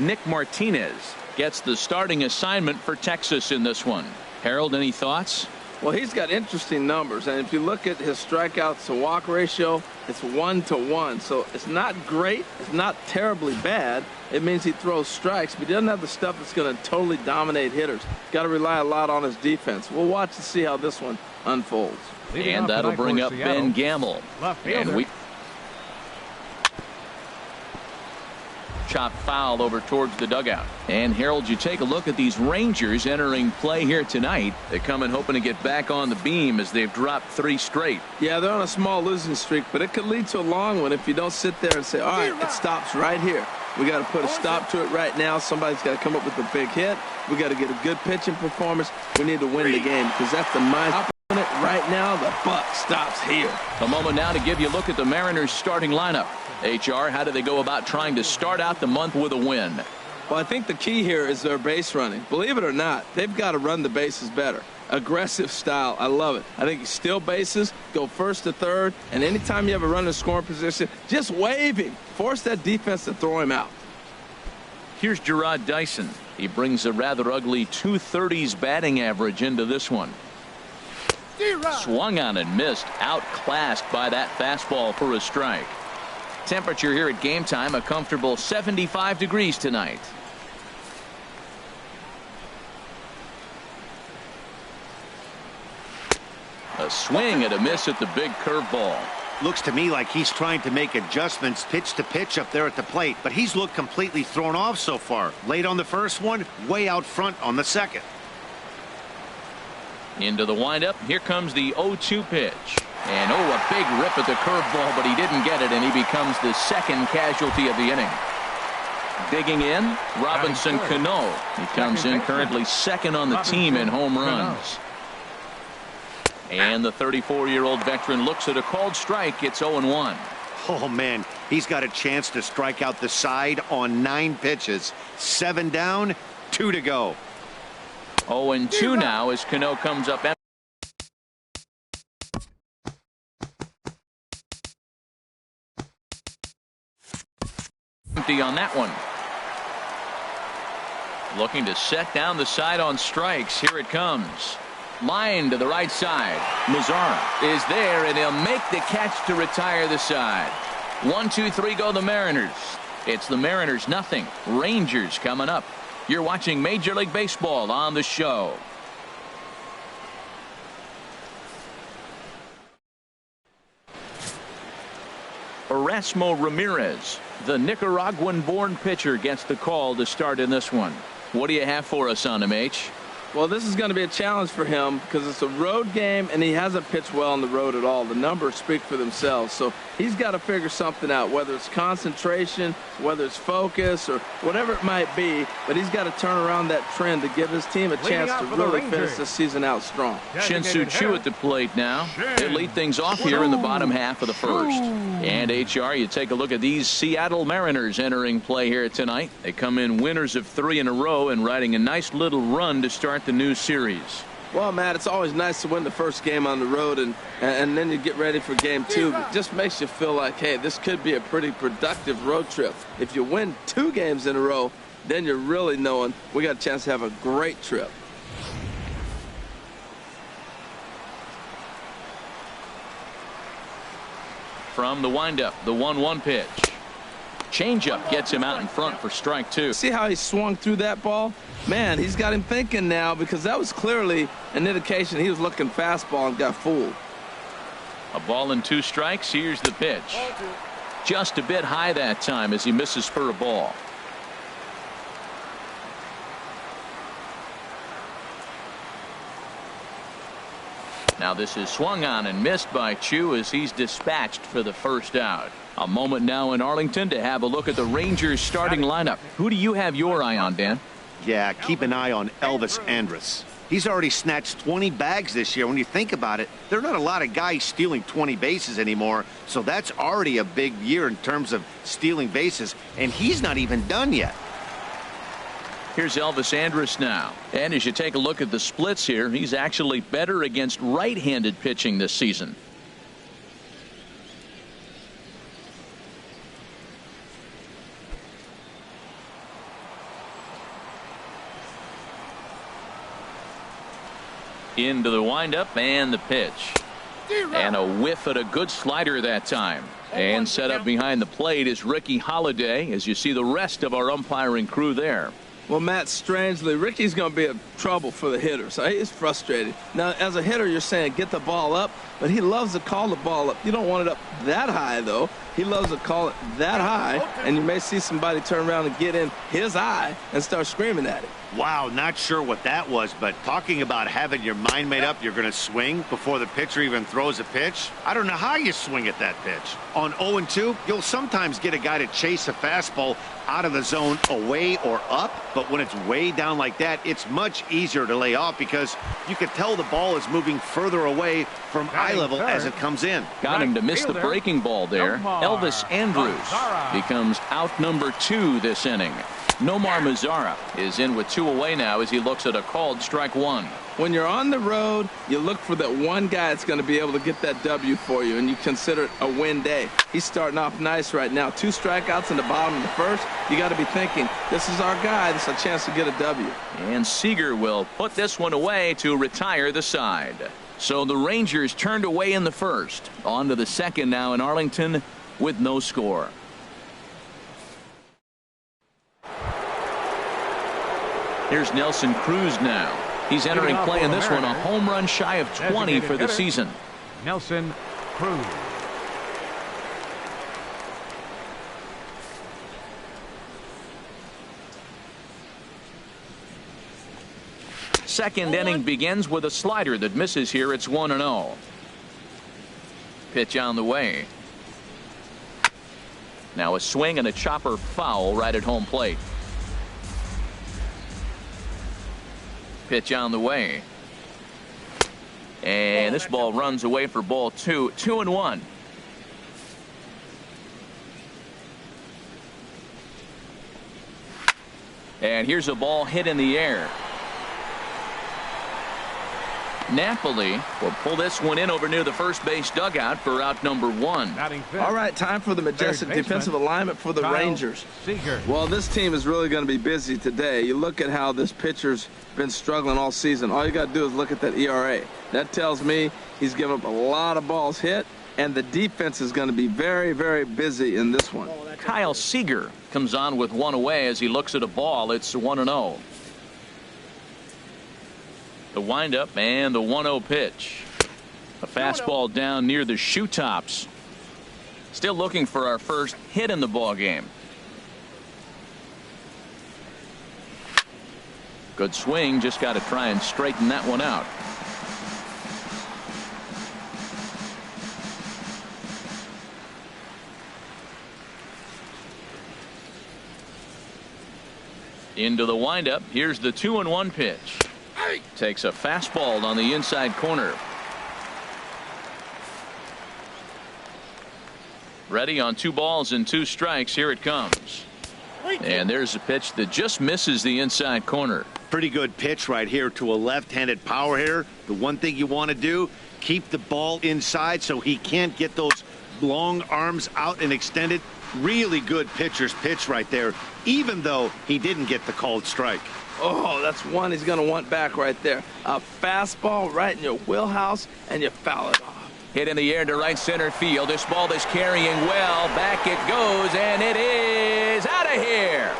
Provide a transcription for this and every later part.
Nick Martinez gets the starting assignment for Texas in this one. Harold, any thoughts? Well, he's got interesting numbers, and if you look at his strikeouts to walk ratio, it's 1-to-1. So it's not great. It's not terribly bad. It means he throws strikes, but he doesn't have the stuff that's going to totally dominate hitters. Got to rely a lot on his defense. We'll watch and see how this one unfolds. And that'll bring up Ben Gamble. And we chop foul over towards the dugout. And Harold, you take a look at these Rangers entering play here tonight. They come in hoping to get back on the beam as they've dropped 3 straight. Yeah, they're on a small losing streak, but it could lead to a long one if you don't sit there and say, all right, it stops right here. We got to put a stop to it right now. Somebody's got to come up with a big hit. We got to get a good pitching performance. We need to win the game because that's the mindset. Right now, the buck stops here. A moment now to give you a look at the Mariners starting lineup. HR, how do they go about trying to start out the month with a win? Well, I think the key here is their base running. Believe it or not, they've got to run the bases better. Aggressive style. I love it. I think you steal bases, go first to third, and anytime you have a runner in scoring position, just wave him. Force that defense to throw him out. Here's Gerard Dyson. He brings a rather ugly 230s batting average into this one. Swung on and missed, outclassed by that fastball for a strike. Temperature here at game time, a comfortable 75 degrees tonight. A swing and a miss at the big curveball. Looks to me like he's trying to make adjustments pitch to pitch up there at the plate, but he's looked completely thrown off so far. Late on the first one, way out front on the second. Into the windup. Here comes the 0-2 pitch. And a big rip at the curveball, but he didn't get it, and he becomes the second casualty of the inning. Digging in, Robinson Cano. He comes in currently second on the team in home runs. And the 34-year-old veteran looks at a called strike. It's 0-1. Oh, man, he's got a chance to strike out the side on 9 pitches. 7 down, 2 to go. 0-2 now as Cano comes up empty on that one. Looking to set down the side on strikes. Here it comes. Line to the right side. Mazzara is there, and he'll make the catch to retire the side. 1-2-3 go the Mariners. It's the Mariners nothing. Rangers coming up. You're watching Major League Baseball on the show. Erasmo Ramirez, the Nicaraguan-born pitcher, gets the call to start in this one. What do you have for us on him, H? Well, this is going to be a challenge for him because it's a road game, and he hasn't pitched well on the road at all. The numbers speak for themselves. So he's got to figure something out, whether it's concentration, whether it's focus, or whatever it might be. But he's got to turn around that trend to give his team a chance to really finish this season out strong. Shin-Soo Choo at the plate now. They lead things off here in the bottom half of the first. And HR, you take a look at these Seattle Mariners entering play here tonight. They come in winners of 3 in a row and riding a nice little run to start the new series. Well, Matt, it's always nice to win the first game on the road, and then you get ready for game 2. It just makes you feel like, hey, this could be a pretty productive road trip. If you win 2 games in a row, then you're really knowing we got a chance to have a great trip. From the windup, the 1-1 pitch. Changeup gets him out in front for strike 2. See how he swung through that ball? Man, he's got him thinking now because that was clearly an indication he was looking fastball and got fooled. A ball and 2 strikes. Here's the pitch. Just a bit high that time as he misses for a ball. Now this is swung on and missed by Choo as he's dispatched for the first out. A moment now in Arlington to have a look at the Rangers starting lineup. Who do you have your eye on, Dan? Yeah, keep an eye on Elvis Andrus. He's already snatched 20 bags this year. When you think about it, there are not a lot of guys stealing 20 bases anymore, so that's already a big year in terms of stealing bases, and he's not even done yet. Here's Elvis Andrus now. And as you take a look at the splits here, he's actually better against right-handed pitching this season. Into the windup and the pitch. And a whiff at a good slider that time. And set up behind the plate is Ricky Holiday, as you see the rest of our umpiring crew there. Well, Matt, strangely, Ricky's going to be in trouble for the hitter, so he's frustrated. Now, as a hitter, you're saying get the ball up, but he loves to call the ball up. You don't want it up that high, though. He loves to call it that high, and you may see somebody turn around and get in his eye and start screaming at him. Wow, not sure what that was, but talking about having your mind made up you're going to swing before the pitcher even throws a pitch, I don't know how you swing at that pitch. On 0-2, you'll sometimes get a guy to chase a fastball out of the zone away or up, but when it's way down like that, it's much easier to lay off because you can tell the ball is moving further away from eye level as it comes in. Got him to miss the breaking ball there. Elvis Andrus becomes out number 2 this inning. Nomar Mazara is in with 2 away now as he looks at a called strike 1. When you're on the road, you look for that one guy that's going to be able to get that W for you, and you consider it a win day. He's starting off nice right now. 2 strikeouts in the bottom of the first. You got to be thinking, this is our guy. This is a chance to get a W. And Seager will put this one away to retire the side. So the Rangers turned away in the first. On to the second now in Arlington with no score. Here's Nelson Cruz now. He's entering play in this one, a home run shy of 20 for the season. Nelson Cruz. Second inning begins with a slider that misses here. It's 1-0. Pitch on the way. Now a swing and a chopper foul right at home plate. Pitch on the way. And this ball runs away for ball 2. 2-1. And here's a ball hit in the air. Napoli will pull this one in over near the first base dugout for out number 1. All right, time for the majestic defensive alignment for the Rangers. Well, this team is really going to be busy today. You look at how this pitcher's been struggling all season. All you got to do is look at that ERA. That tells me he's given up a lot of balls hit, and the defense is going to be very, very busy in this one. Kyle Seager comes on with 1 away as he looks at a ball. It's 1-0. The windup and the 1-0 pitch. A fastball down near the shoe tops. Still looking for our first hit in the ball game. Good swing, just got to try and straighten that one out. Into the windup. Here's the 2-1 pitch. Takes a fastball on the inside corner. Ready on 2 balls and 2 strikes. Here it comes. And there's a pitch that just misses the inside corner. Pretty good pitch right here to a left-handed power hitter. The one thing you want to do, keep the ball inside so he can't get those long arms out and extended. Really good pitcher's pitch right there, even though he didn't get the called strike. Oh, that's one he's going to want back right there. A fastball right in your wheelhouse, and you foul it off. Hit in the air to right center field. This ball is carrying well. Back it goes, and it is out of here.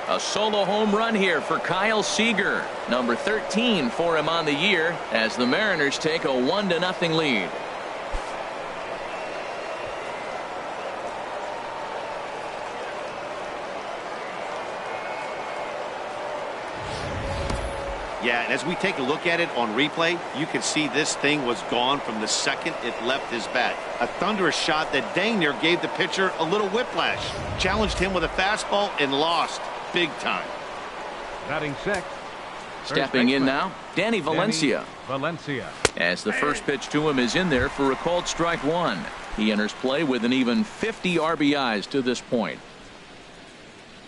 A solo home run here for Kyle Seager, number 13 for him on the year, as the Mariners take a 1-0 lead. Yeah, and as we take a look at it on replay, you can see this thing was gone from the second it left his bat. A thunderous shot that dang near gave the pitcher a little whiplash. Challenged him with a fastball and lost big time. Batting 6. Stepping in now, Danny Valencia. As the first pitch to him is in there for a called strike 1. He enters play with an even 50 RBIs to this point.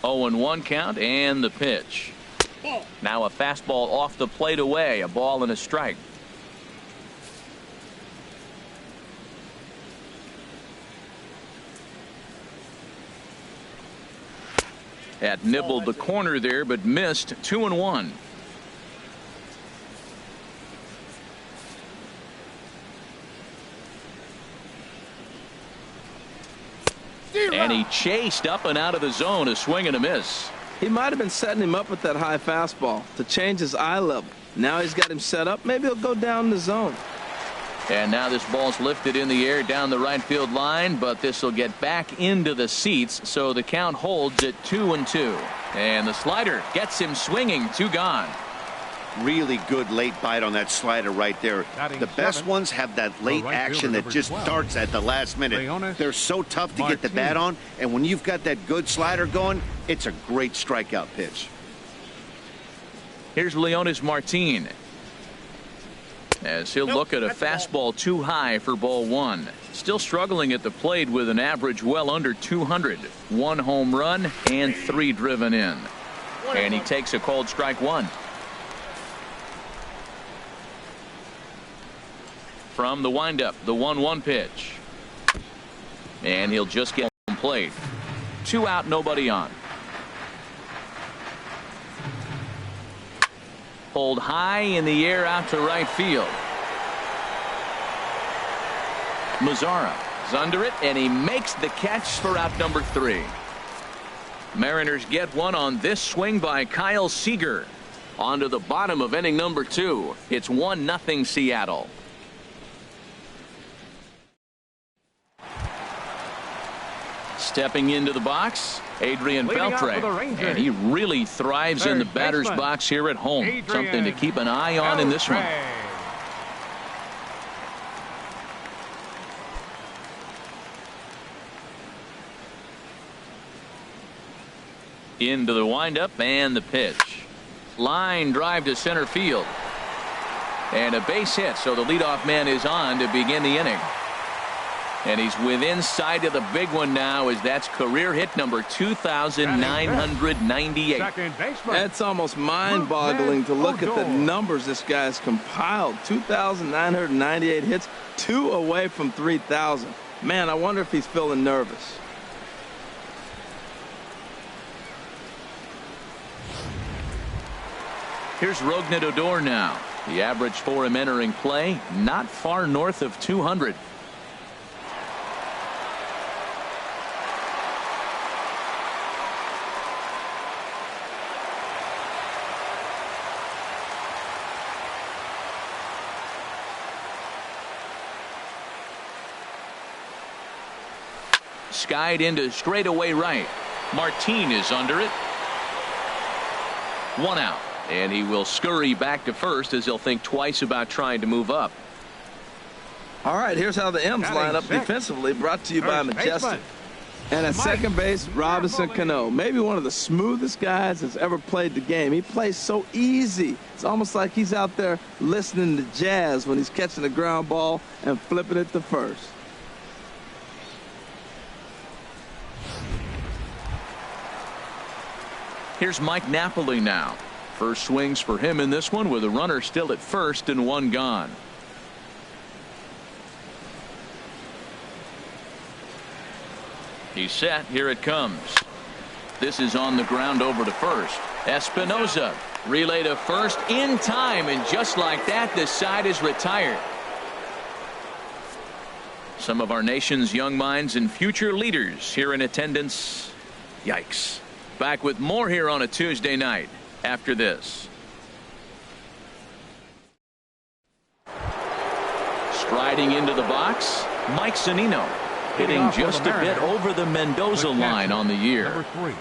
0-1 count and the pitch. Now a fastball off the plate away, a ball and a strike. That nibbled the corner there, but missed. 2-1. And he chased up and out of the zone. A swing and a miss. He might have been setting him up with that high fastball to change his eye level. Now he's got him set up. Maybe he'll go down the zone. And now this ball's lifted in the air down the right field line, but this will get back into the seats, so the count holds at 2-2. And the slider gets him swinging. 2 gone. Really good late bite on that slider right there. The best ones have that late action that just starts at the last minute. They're so tough to get the bat on, and when you've got that good slider going, it's a great strikeout pitch. Here's Leonis Martin, as he'll look at a fastball too high for ball 1. Still struggling at the plate with an average well under 200. 1 home run and 3 driven in. And he takes a called strike 1. From the windup, the 1-1 pitch. And he'll just get home plate. 2 out, nobody on. Pulled high in the air out to right field. Mazzara is under it, and he makes the catch for out number 3. Mariners get one on this swing by Kyle Seager. On to the bottom of inning number 2. It's 1-0 Seattle. Stepping into the box, Adrian Beltre, and he really thrives in the batter's box here at home. Something to keep an eye on in this one. Into the windup and the pitch. Line drive to center field. And a base hit, so the leadoff man is on to begin the inning. And he's within sight of the big one now, as that's career hit number 2,998. That's almost mind-boggling to look at the numbers this guy's compiled. 2,998 hits, 2 away from 3,000. Man, I wonder if he's feeling nervous. Here's Rougned Odor now. The average for him entering play, not far north of 200. Skied into straightaway right. Martin is under it. 1 out. And he will scurry back to first, as he'll think twice about trying to move up. All right, here's how the M's line up defensively, brought to you by Majestic. And at second base, Robinson Cano. Maybe one of the smoothest guys that's ever played the game. He plays so easy. It's almost like he's out there listening to jazz when he's catching the ground ball and flipping it to first. Here's Mike Napoli now. First swings for him in this one, with a runner still at first and 1 gone. He's set. Here it comes. This is on the ground over to first. Espinosa relay to first in time, and just like that, the side is retired. Some of our nation's young minds and future leaders here in attendance. Yikes. Back with more here on a Tuesday night after this. Striding into the box, Mike Zunino, hitting just a bit over the Mendoza line on the year. Number 3,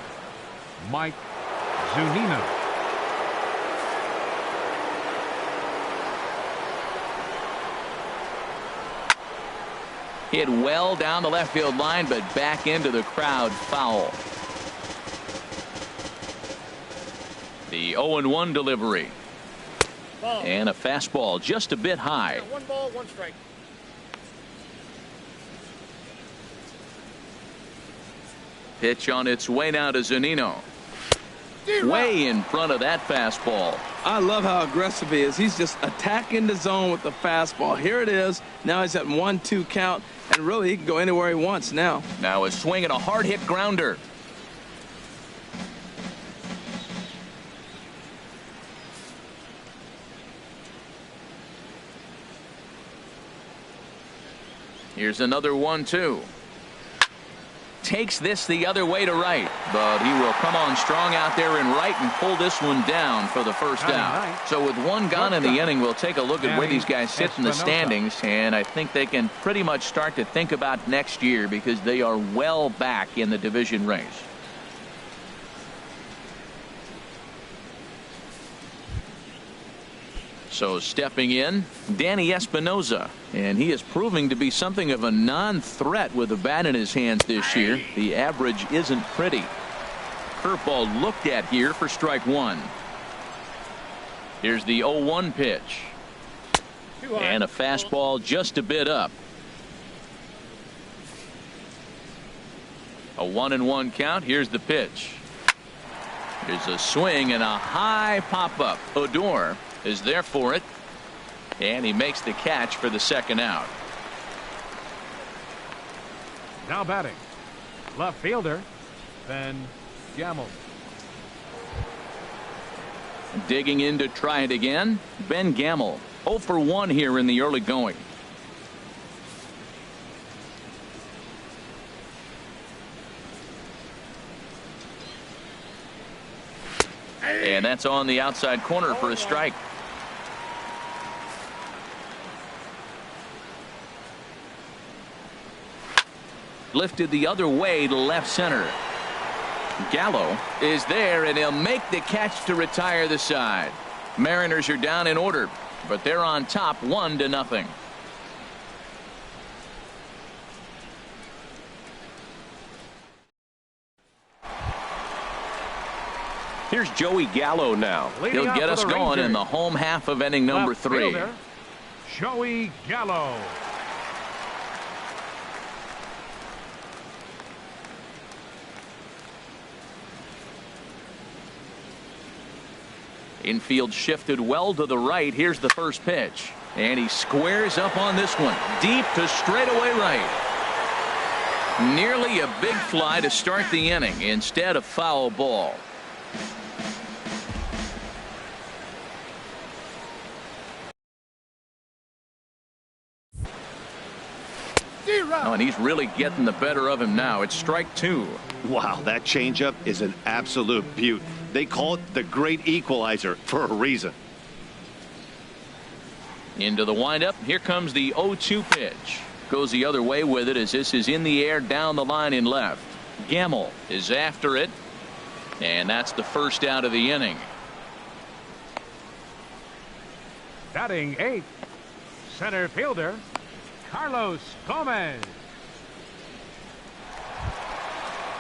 Mike Zunino. Hit well down the left field line, but back into the crowd, foul. The 0-1 delivery. And a fastball just a bit high. 1 ball, 1 strike. Pitch on its way now to Zunino. Way in front of that fastball. I love how aggressive he is. He's just attacking the zone with the fastball. Here it is. Now he's at 1-2 count, and really he can go anywhere he wants now. Now a swing and a hard hit grounder. Here's another 1-2. Takes this the other way to right, but he will come on strong out there in right and pull this one down for the first out. So with one gone in the inning, we'll take a look at where these guys sit in the standings, and I think they can pretty much start to think about next year because they are well back in the division race. So stepping in, Danny Espinoza, and he is proving to be something of a non-threat with a bat in his hands this year. The average isn't pretty. Curveball looked at here for strike one. Here's the 0-1 pitch. And a fastball just a bit up. A 1-1 count. Here's the pitch. Here's a swing and a high pop-up. Odor is there for it, and he makes the catch for the second out. Now batting, left fielder Ben Gamel. Digging in to try it again, Ben Gamel. 0 for 1 here in the early going. And that's on the outside corner for a strike. Lifted the other way to left center. Gallo is there, and he'll make the catch to retire the side. Mariners are down in order, but they're on top 1-0. Here's Joey Gallo now. He'll get us going in the home half of inning number 3. Joey Gallo. Infield shifted well to the right. Here's the first pitch, and he squares up on this one deep to straightaway right. Nearly a big fly to start the inning instead of foul ball. Oh, and he's really getting the better of him now. It's strike 2. Wow, that changeup is an absolute beaut. They call it the great equalizer for a reason. Into the windup. Here comes the 0-2 pitch. Goes the other way with it as this is in the air down the line in left. Gamel is after it, and that's the first out of the inning. Batting 8th, center fielder Carlos Gomez.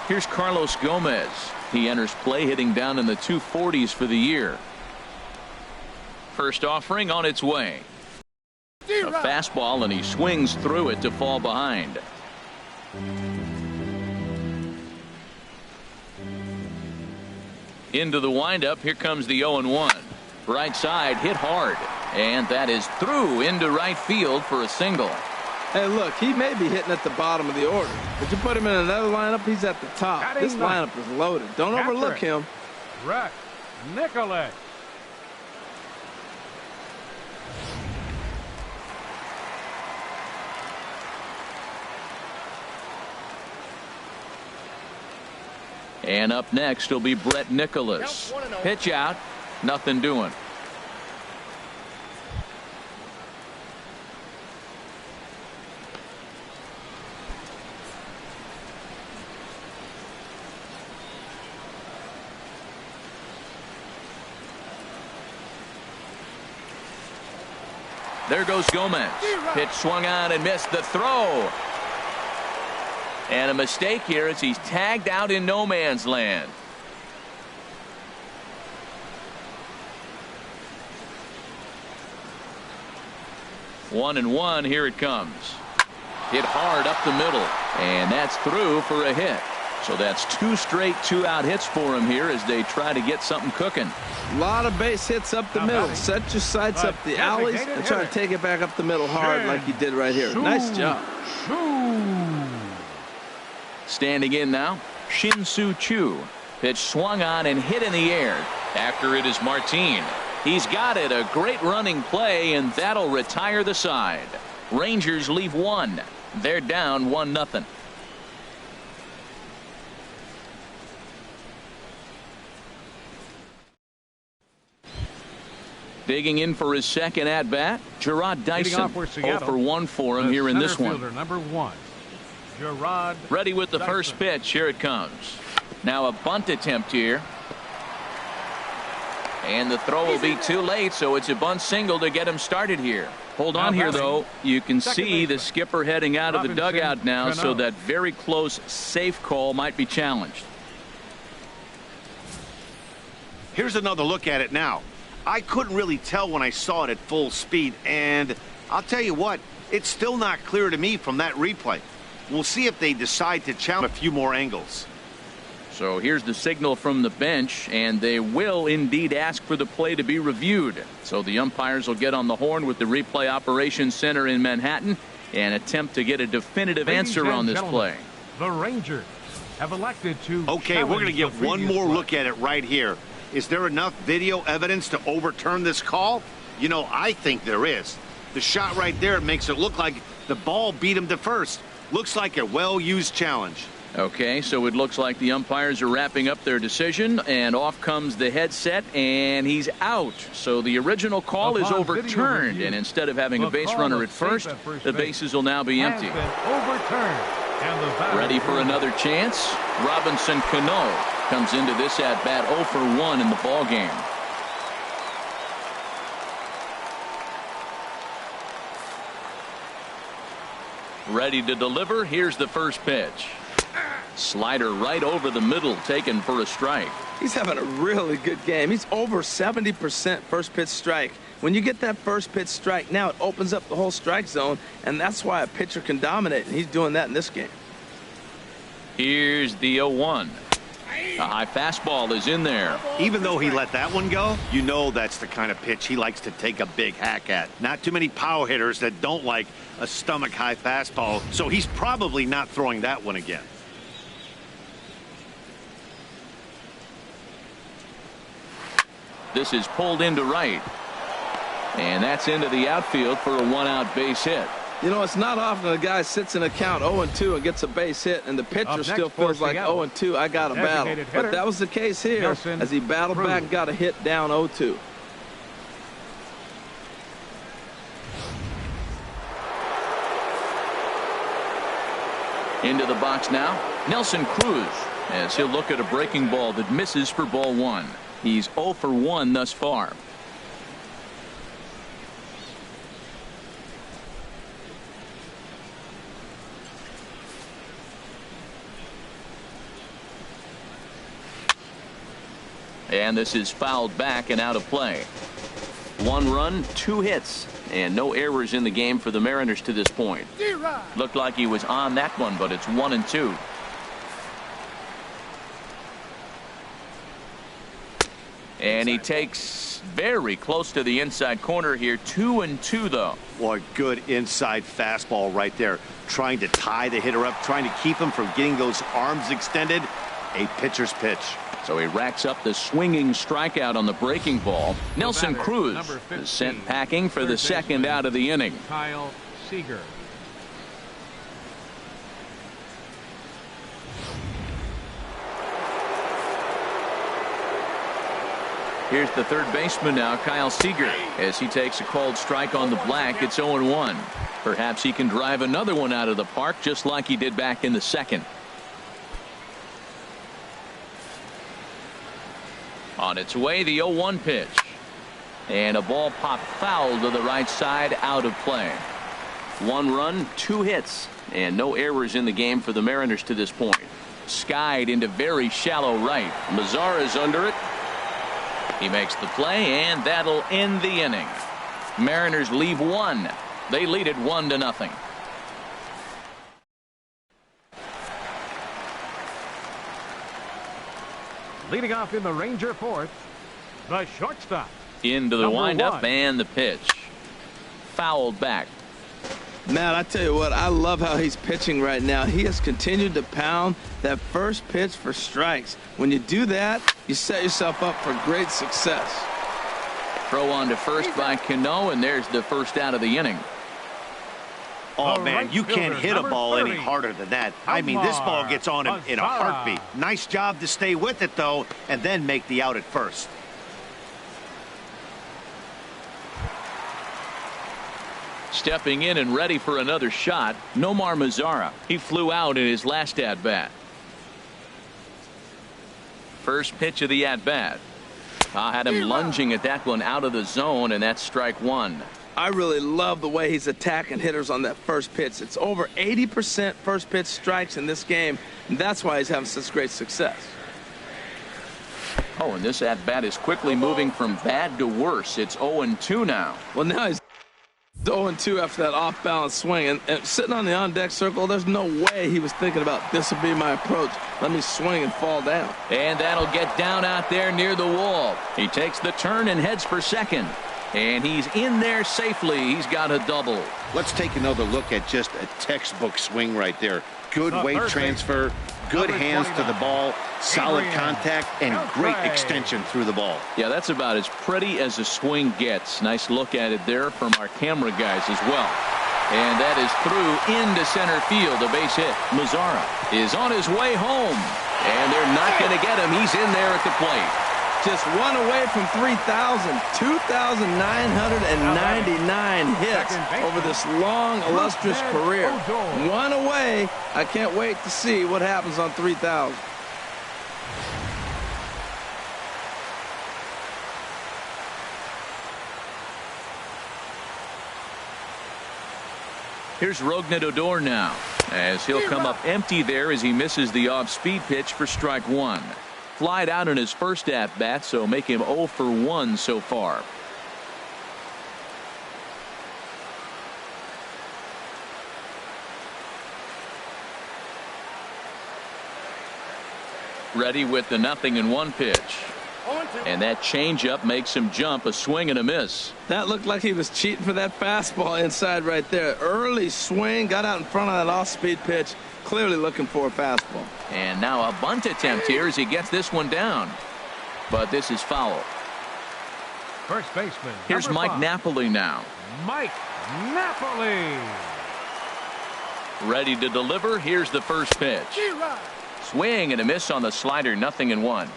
Here's Carlos Gomez. He enters play hitting down in the 240s for the year. First offering on its way. A fastball, and he swings through it to fall behind. Into the windup. Here comes the 0-1. Right side hit hard, and that is through into right field for a single. Hey, look, he may be hitting at the bottom of the order, but you put him in another lineup, he's at the top. This lineup is loaded. Don't overlook him. Rex Nicholas. And up next will be Brett Nicholas. Pitch out, nothing doing. There goes Gomez. Pitch swung on and missed the throw. And a mistake here as he's tagged out in no man's land. One and one. Here it comes. Hit hard up the middle, and that's through for a hit. So that's 2 straight 2-out hits for him here as they try to get something cooking. A lot of base hits up the middle. Set your sights up the alleys and try to take it back up the middle hard like you did right here. Nice job. Standing in now, Shin-Soo Choo. Pitch swung on and hit in the air. After it is Martin. He's got it. A great running play, and that'll retire the side. Rangers leave 1. They're down 1-0. Digging in for his second at-bat, Gerard Dyson. 0 for 1 for him here in this one. Number 1, Gerard Ready with the Dyson. first pitch. Here it comes. Now a bunt attempt here. And the throw will be too late, so it's a bunt single to get him started here. Hold on here, though. You can see the skipper heading out of the dugout now, so that very close, safe call might be challenged. Here's another look at it now. I couldn't really tell when I saw it at full speed, and I'll tell you what, it's still not clear to me from that replay. We'll see if they decide to challenge a few more angles. So here's the signal from the bench, and they will indeed ask for the play to be reviewed. So the umpires will get on the horn with the replay operations center in Manhattan and attempt to get a definitive answer on this play. The Rangers have elected to. Okay, we're going to get one more look at it right here. Is there enough video evidence to overturn this call? You know, I think there is. The shot right there makes it look like the ball beat him to first. Looks like a well-used challenge. Okay, so it looks like the umpires are wrapping up their decision, and off comes the headset, and he's out. So the original call is overturned, and instead of having a base runner at first, the bases will now be empty. Ready for another chance? Robinson Cano comes into this at-bat 0 for 1 in the ball game. Ready to deliver. Here's the first pitch. Slider right over the middle, taken for a strike. He's having a really good game. He's over 70% first pitch strike. When you get that first pitch strike, now it opens up the whole strike zone, and that's why a pitcher can dominate, and he's doing that in this game. Here's the 0-1. A high fastball is in there. Even though he let that one go, you know that's the kind of pitch he likes to take a big hack at. Not too many power hitters that don't like a stomach-high fastball, so he's probably not throwing that one again. This is pulled into right. And that's into the outfield for a one-out base hit. You know, it's not often a guy sits in a count 0-2 and gets a base hit, and the pitcher still feels like 0-2, I got a battle. But that was the case here as he battled back and got a hit down 0-2. Into the box now, Nelson Cruz, as he'll look at a breaking ball that misses for ball 1. He's 0 for 1 thus far. And this is fouled back and out of play. 1 run, 2 hits, and no errors in the game for the Mariners to this point. Looked like he was on that one, but it's 1-2. And he takes very close to the inside corner here. 2-2 though. Boy, good inside fastball right there. Trying to tie the hitter up, trying to keep him from getting those arms extended. A pitcher's pitch. So he racks up the swinging strikeout on the breaking ball. Nelson Cruz is sent packing for the second out of the inning. Kyle Seager. Here's the third baseman now, Kyle Seager, as he takes a called strike on the black. It's 0-1. Perhaps he can drive another one out of the park just like he did back in the second. On its way, the 0-1 pitch. And a ball popped foul to the right side, out of play. 1 run, 2 hits, and no errors in the game for the Mariners to this point. Skied into very shallow right. Mazara's under it. He makes the play, and that'll end the inning. Mariners leave 1. They lead it 1-0. Leading off in the Ranger fourth, the shortstop. Into the windup and the pitch. Fouled back. Matt, I tell you what, I love how he's pitching right now. He has continued to pound that first pitch for strikes. When you do that, you set yourself up for great success. Throw on to first by Cano, and there's the first out of the inning. Oh, The man, right you can't fielder, hit a number ball any 30. harder than that. I mean, this ball gets on him in a heartbeat. Nice job to stay with it, though, and then make the out at first. Stepping in and ready for another shot, Nomar Mazara. He flew out in his last at-bat. First pitch of the at-bat. Had him lunging at that one out of the zone, and that's strike one. I really love the way he's attacking hitters on that first pitch. It's over 80% first pitch strikes in this game, and that's why he's having such great success. Oh, and this at-bat is quickly moving from bad to worse. It's 0-2 now. Well, now he's 0-2 after that off-balance swing. And sitting on the on-deck circle, there's no way he was thinking about this will be my approach. Let me swing and fall down. And that'll get down out there near the wall. He takes the turn and heads for second. And he's in there safely. He's got a double. Let's take another look at just a textbook swing right there. Good weight transfer, good hands to the ball, solid contact, and great extension through the ball. Yeah, that's about as pretty as a swing gets. Nice look at it there from our camera guys as well. And that is through into center field. A base hit. Mazara is on his way home. And they're not going to get him. He's in there at the plate. Just one away from 3,000, 2,999 hits over this long, illustrious career. One away. I can't wait to see what happens on 3,000. Here's Rougned Odor now, as he'll come up empty there as he misses the off-speed pitch for strike one. Flied out in his first at-bat, so make him 0 for 1 so far. Ready with the 0-1 pitch. And that changeup makes him jump. A swing and a miss. That looked like he was cheating for that fastball inside right there. Early swing, got out in front of that off-speed pitch. Clearly looking for a fastball. And now a bunt attempt here as he gets this one down. But this is foul. First baseman. Here's Mike 5. Napoli now. Mike Napoli. Ready to deliver. Here's the first pitch. Swing and a miss on the slider. 0-1.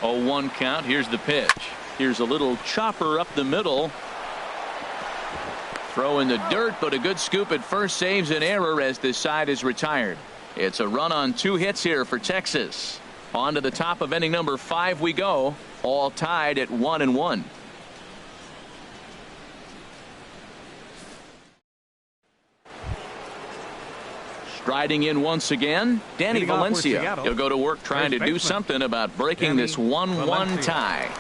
Oh, 1 count. Here's the pitch. Here's a little chopper up the middle. Throw in the dirt, but a good scoop at first saves an error as this side is retired. It's a run on 2 hits here for Texas. On to the top of inning number 5 we go. All tied at 1-1. Striding in once again, Danny Valencia. He'll go to work trying to do something about breaking this 1-1 tie.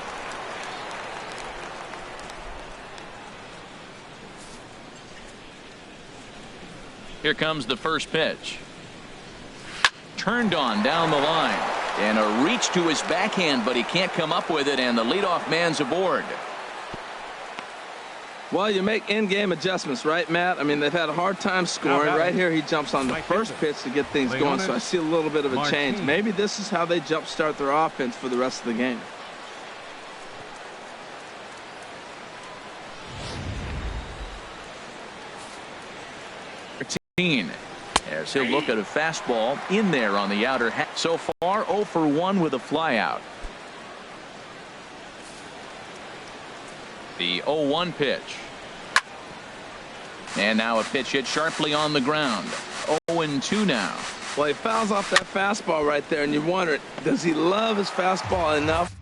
Here comes the first pitch. Turned on down the line. And a reach to his backhand, but he can't come up with it, and the leadoff man's aboard. Well, you make in-game adjustments, right, Matt? I mean, they've had a hard time scoring. Right here, he jumps on the first pitch to get things going, so I see a little bit of a change. Maybe this is how they jumpstart their offense for the rest of the game. As he'll look at a fastball in there on the outer half. So far, 0 for 1 with a flyout. The 0-1 pitch. And now a pitch hit sharply on the ground. 0-2 now. Well, he fouls off that fastball right there, and you wonder, does he love his fastball enough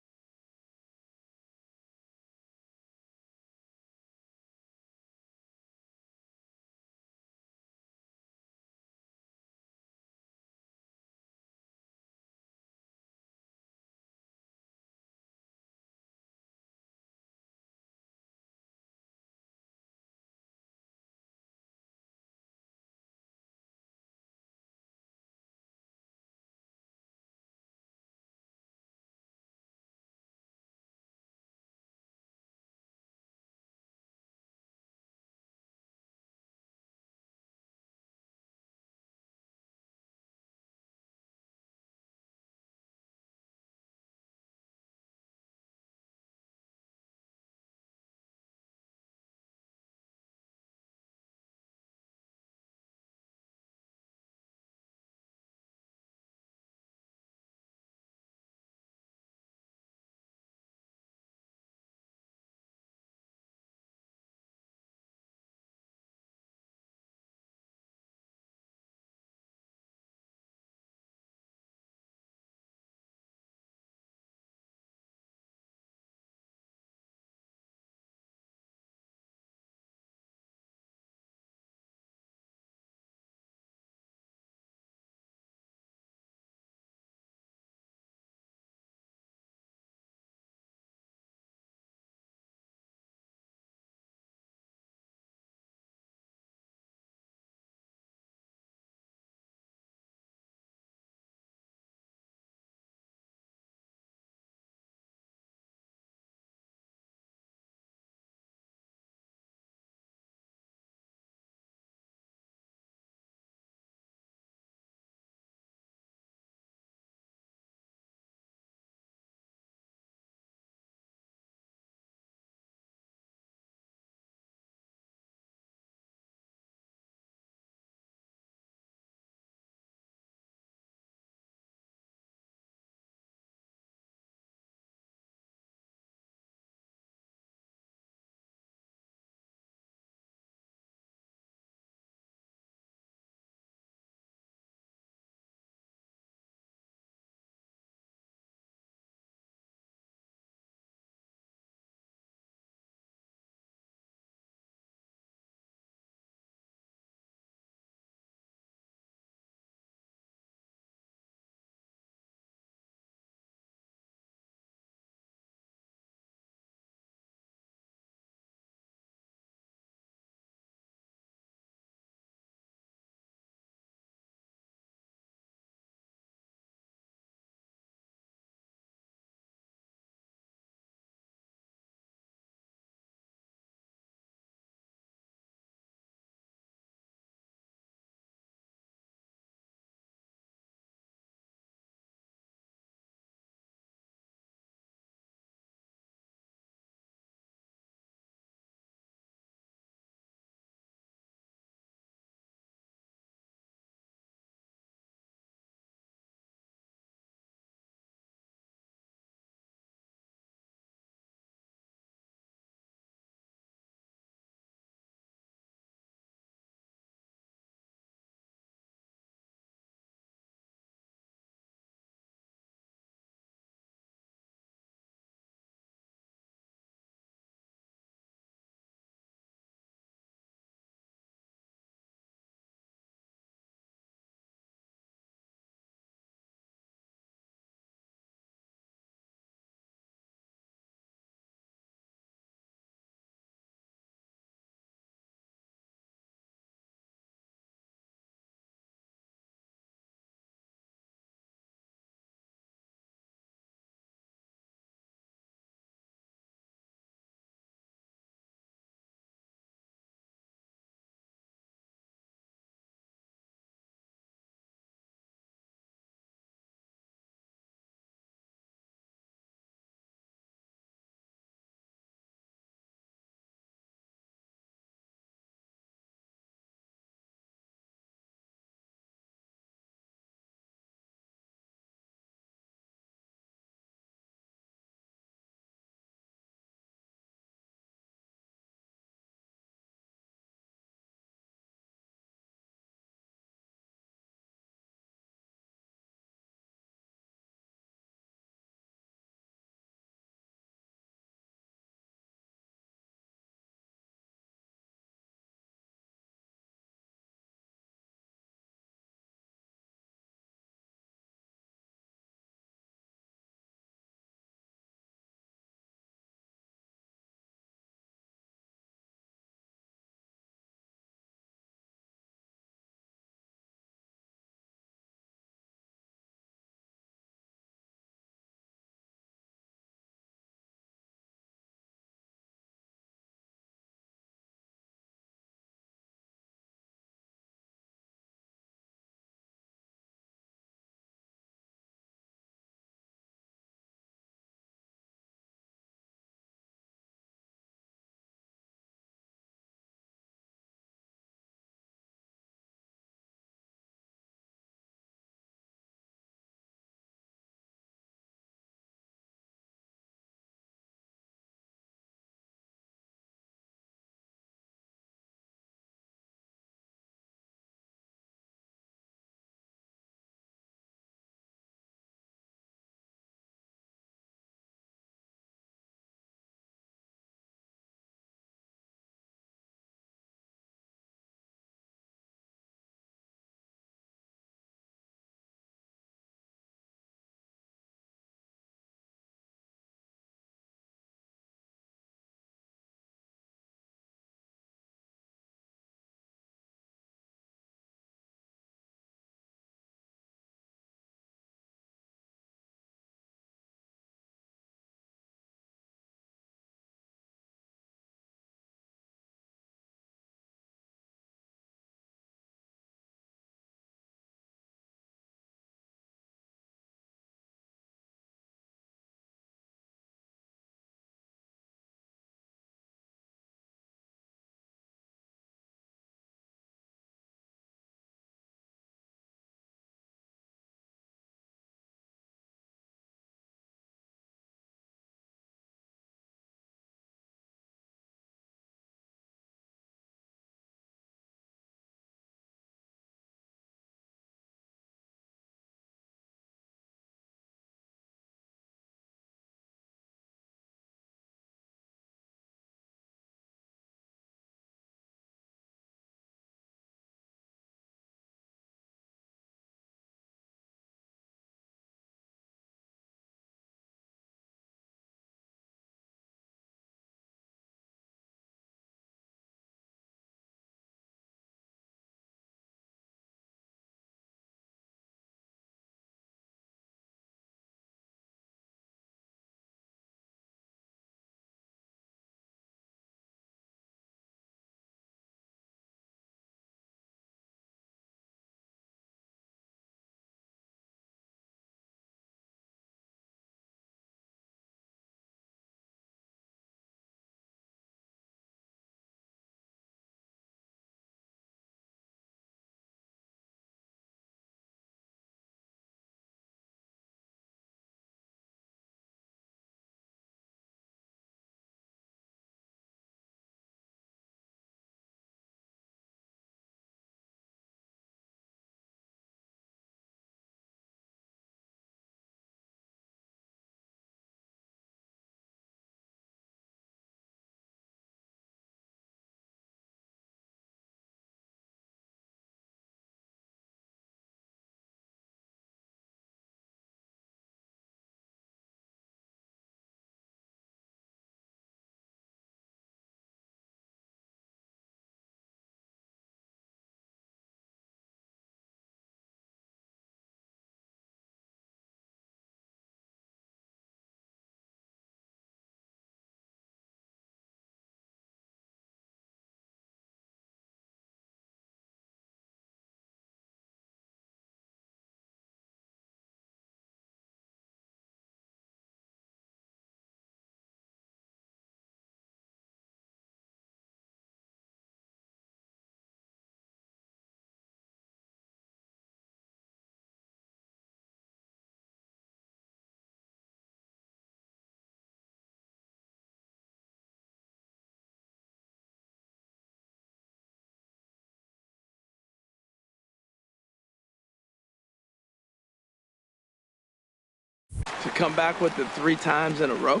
come back with it 3 times in a row.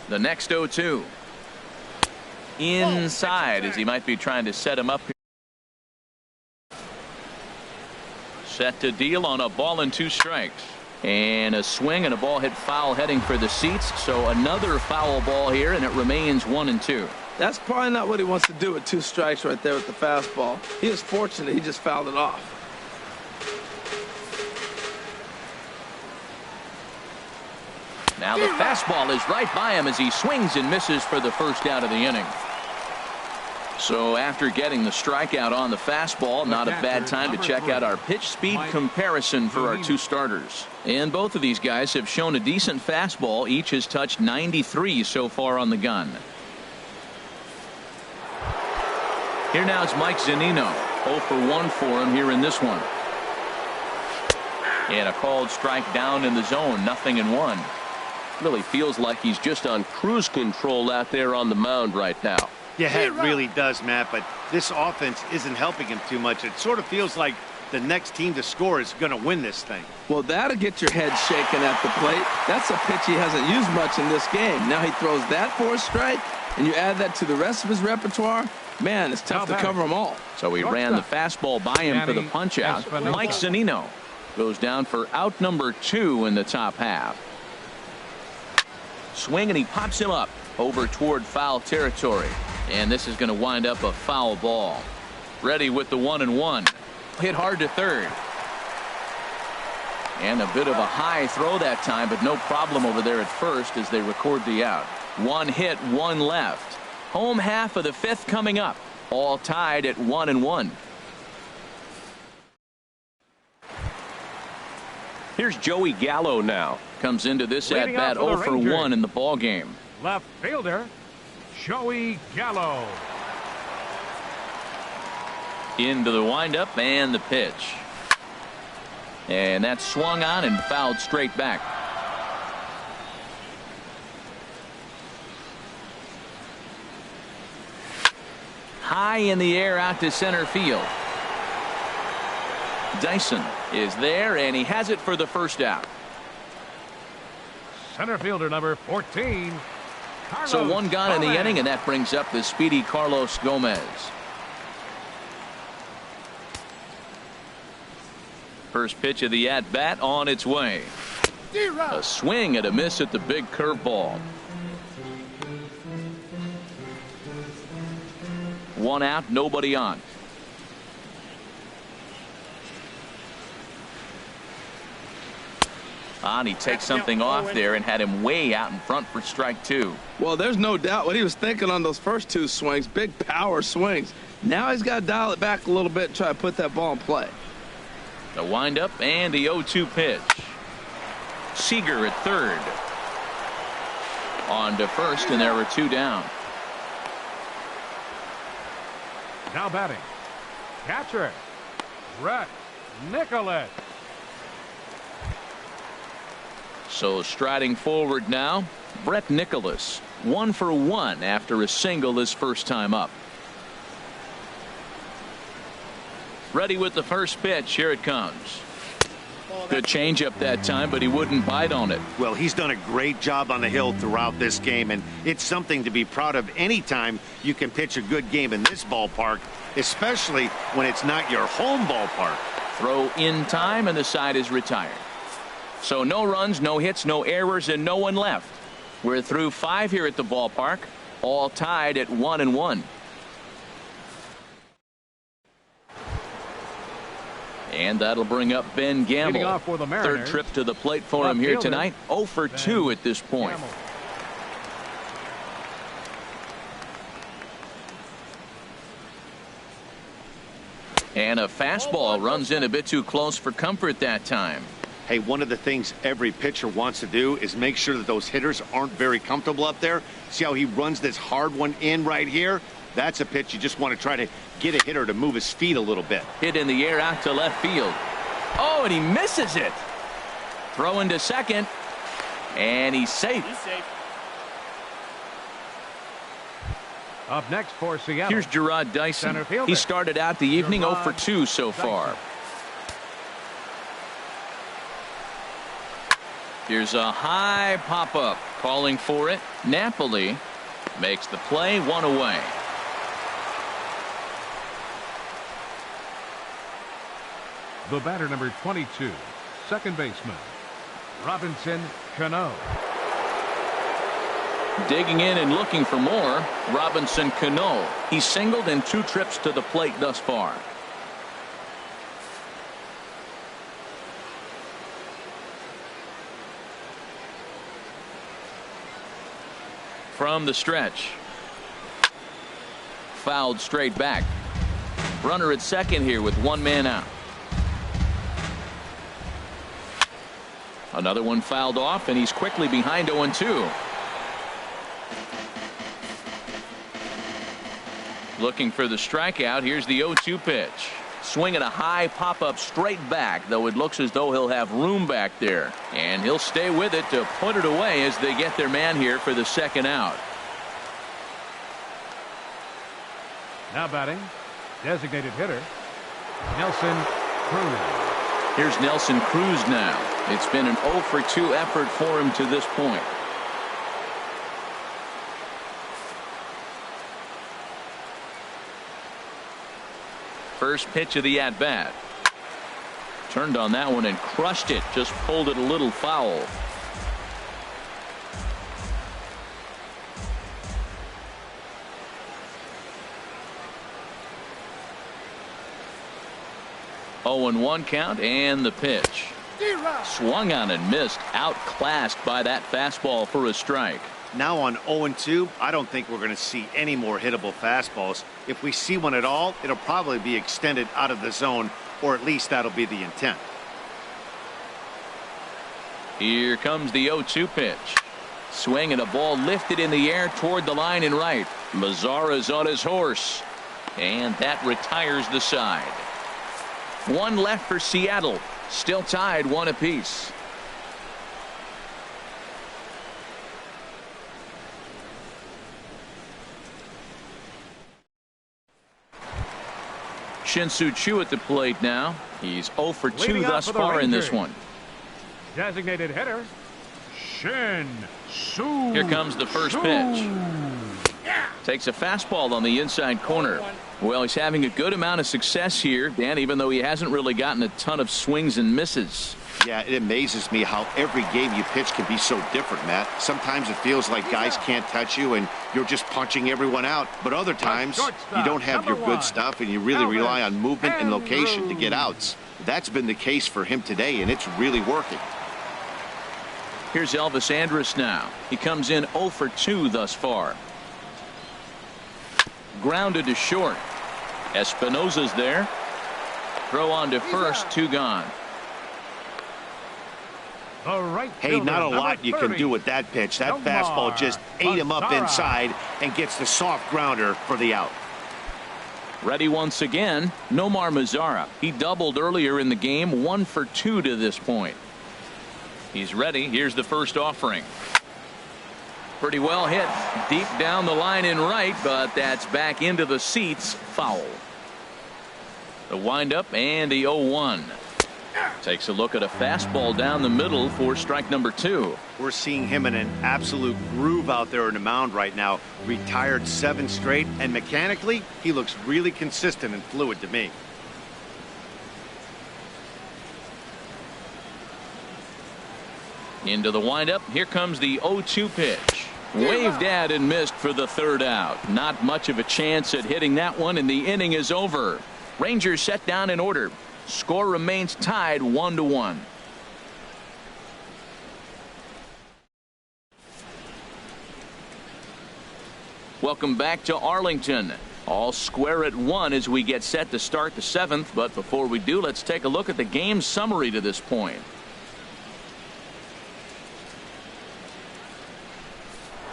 The next 0-2. Inside as he might be trying to set him up. Set to deal on a ball and 2 strikes. And a swing and a ball hit foul heading for the seats. So another foul ball here, and it remains 1-2. That's probably not what he wants to do with 2 strikes right there with the fastball. He is fortunate he just fouled it off. Now the fastball is right by him as he swings and misses for the first out of the inning. So after getting the strikeout on the fastball, not a bad time to check out our pitch speed comparison for our 2 starters. And both of these guys have shown a decent fastball. Each has touched 93 so far on the gun. Here now is Mike Zunino. 0 for 1 for him here in this one. And a called strike down in the zone. 0-1. Really feels like he's just on cruise control out there on the mound right now. Yeah, it really does, Matt, but this offense isn't helping him too much. It sort of feels like the next team to score is going to win this thing. Well, that'll get your head shaken at the plate. That's a pitch he hasn't used much in this game. Now he throws that for a strike, and you add that to the rest of his repertoire. Man, it's tough to cover them all. So he ran the fastball by him for the punch out. Mike Zunino goes down for out number 2 in the top half. Swing, and he pops him up over toward foul territory. And this is going to wind up a foul ball. Ready with the 1-1. Hit hard to third. And a bit of a high throw that time, but no problem over there at first as they record the out. 1 hit, 1 left. Home half of the 5th coming up. All tied at 1-1. Here's Joey Gallo now. Comes into this at bat 0 for 1 in the ball game. Left fielder Joey Gallo. Into the windup and the pitch. And that's swung on and fouled straight back. High in the air out to center field. Dyson is there, and he has it for the first out. Center fielder number 14. Carlos So 1 gone in the Gomez. inning, and that brings up the speedy Carlos Gomez. First pitch of the at-bat on its way. A swing and a miss at the big curveball. 1 out, nobody on. And he takes something off there and had him way out in front for strike 2. Well, there's no doubt what he was thinking on those first 2 swings. Big power swings. Now he's got to dial it back a little bit and try to put that ball in play. The windup and the 0-2 pitch. Seager at third. On to first, and there were 2 down. Now batting, catcher Brett Nicholas. So striding forward now, Brett Nicholas. 1 for 1 after a single his first time up. Ready with the first pitch. Here it comes. Good changeup that time, but he wouldn't bite on it. Well, he's done a great job on the hill throughout this game, and it's something to be proud of anytime you can pitch a good game in this ballpark, especially when it's not your home ballpark. Throw in time, and the side is retired. So no runs, no hits, no errors, and no one left. We're through 5 here at the ballpark, all tied at 1-1. And that'll bring up Ben Gamble. Leading off for the Mariners, third trip to the plate for him left here fielder, tonight. 0 for 2 at this point. Gamble. And a fastball runs in a bit too close for comfort that time. Hey, one of the things every pitcher wants to do is make sure that those hitters aren't very comfortable up there. See how he runs this hard one in right here? That's a pitch you just want to try to get a hitter to move his feet a little bit. Hit in the air out to left field. Oh, and he misses it. Throw into second. And he's safe. Up next for Seattle. Here's Gerard Dyson. Center fielder, He started out the evening 0 for 2 so far. Here's a high pop-up calling for it. Napoli makes the play, 1 away. The batter, number 22, second baseman, Robinson Cano. Digging in and looking for more, Robinson Cano. He's singled in 2 trips to the plate thus far. From the stretch. Fouled straight back. Runner at second here with 1 man out. Another one fouled off, and he's quickly behind 0-2. Looking for the strikeout. Here's the 0-2 pitch. Swinging a high pop-up straight back, though it looks as though he'll have room back there. And he'll stay with it to put it away as they get their man here for the second out. Now batting, designated hitter, Nelson Cruz. Here's Nelson Cruz now. It's been an 0-for-2 effort for him to this point. First pitch of the at-bat. Turned on that one and crushed it. Just pulled it a little foul. Oh, and 1 count, and the pitch. Swung on and missed. Outclassed by that fastball for a strike. Now on 0-2, I don't think we're going to see any more hittable fastballs. If we see one at all, it'll probably be extended out of the zone, or at least that'll be the intent. Here comes the 0-2 pitch. Swing and a ball lifted in the air toward the line and right. Mazara's on his horse, and that retires the side. 1 left for Seattle. Still tied 1 apiece. Shin-Soo Choo at the plate now. He's 0-for-2 thus far in this one. Designated hitter, Shin-Soo. Here comes the first pitch. Takes a fastball on the inside corner. Well, he's having a good amount of success here, Dan, even though he hasn't really gotten a ton of swings and misses. Yeah, it amazes me how every game you pitch can be so different, Matt. Sometimes it feels like guys can't touch you and you're just punching everyone out. But other times you don't have your good stuff and you really rely on movement and location to get outs. That's been the case for him today, and it's really working. Here's Elvis Andrus now. He comes in 0-for-2 thus far. Grounded to short. Espinosa's there. Throw on to first, 2 gone. Hey, not a lot you can do with that pitch. That fastball just ate him up inside and gets the soft grounder for the out. Ready once again, Nomar Mazara. He doubled earlier in the game, 1-for-2 to this point. He's ready. Here's the first offering. Pretty well hit deep down the line in right, but that's back into the seats. Foul. The windup and the 0-1. Takes a look at a fastball down the middle for strike number 2. We're seeing him in an absolute groove out there in the mound right now. Retired 7 straight, and mechanically he looks really consistent and fluid to me. Into the windup. Here comes the 0-2 pitch. Waved at and missed for the 3rd out. Not much of a chance at hitting that one, and the inning is over. Rangers set down in order. Score remains tied 1-1. Welcome back to Arlington. All square at 1 as we get set to start the 7th. But before we do, let's take a look at the game summary to this point.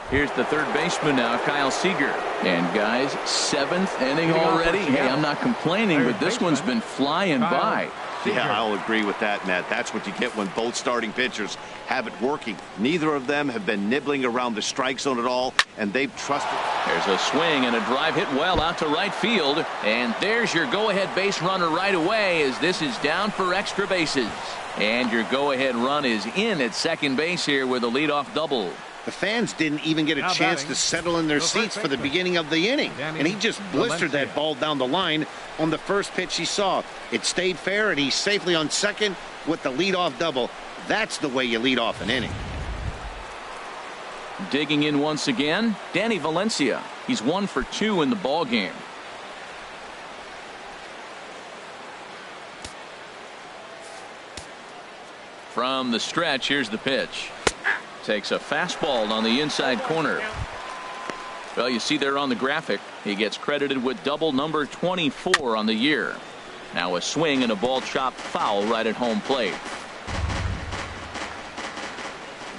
Here's the third baseman now, Kyle Seager. And guys, 7th inning already. Hey, I'm not complaining, but this one's been flying by. Yeah, I'll agree with that, Matt. That's what you get when both starting pitchers have it working. Neither of them have been nibbling around the strike zone at all, and they've trusted. There's a swing and a drive hit well out to right field. And there's your go-ahead base runner right away as this is down for extra bases. And your go-ahead run is in at second base here with a leadoff double. The fans didn't even get a chance to settle in their seats for the beginning of the inning. And he just blistered that ball down the line on the first pitch he saw. It stayed fair, and he's safely on second with the leadoff double. That's the way you lead off an inning. Digging in once again, Danny Valencia. He's 1 for 2 in the ball game. From the stretch, here's the pitch. Takes a fastball on the inside corner. Well, you see there on the graphic, he gets credited with double number 24 on the year. Now a swing and a ball chopped foul right at home plate.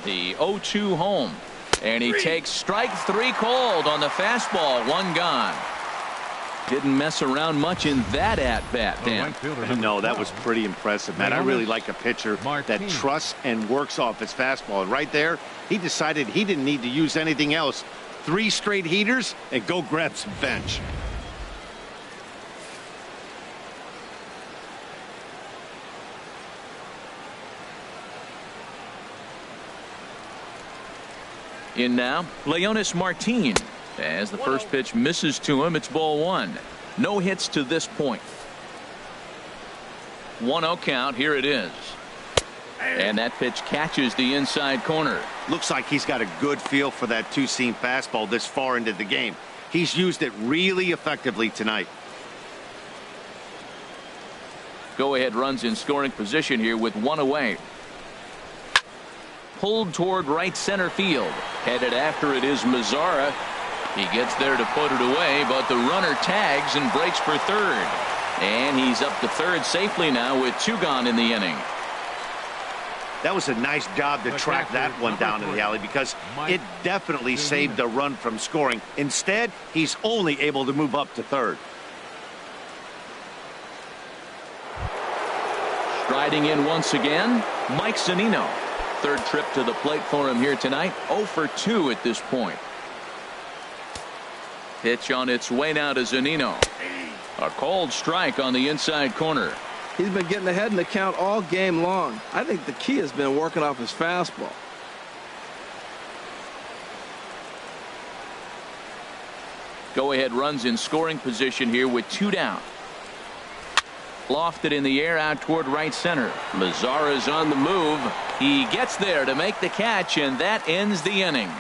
The 0-2 home. And he takes strike 3 called on the fastball. 1 gone. Didn't mess around much in that at-bat, Dan. No, that was pretty impressive, man. I really like a pitcher that trusts and works off his fastball. And right there, he decided he didn't need to use anything else. 3 straight heaters and go grab some bench. In now, Leonis Martin. As the first pitch misses to him, it's ball 1. No hits to this point. 1-0 count. Here it is. And that pitch catches the inside corner. Looks like he's got a good feel for that two-seam fastball this far into the game. He's used it really effectively tonight. Go-ahead runs in scoring position here with 1 away. Pulled toward right center field. Headed after it is Mazzara. He gets there to put it away, but the runner tags and breaks for third. And he's up to third safely now with 2 gone in the inning. That was a nice job to track that one down in the alley because it definitely saved the run from scoring. Instead, he's only able to move up to third. Striding in once again, Mike Zunino. Third trip to the plate for him here tonight. 0 for 2 at this point. Pitch on its way now to Zunino. A called strike on the inside corner. He's been getting ahead in the count all game long. I think the key has been working off his fastball. Go-ahead runs in scoring position here with 2 down. Lofted in the air out toward right center. Mazzara's on the move. He gets there to make the catch, and that ends the inning.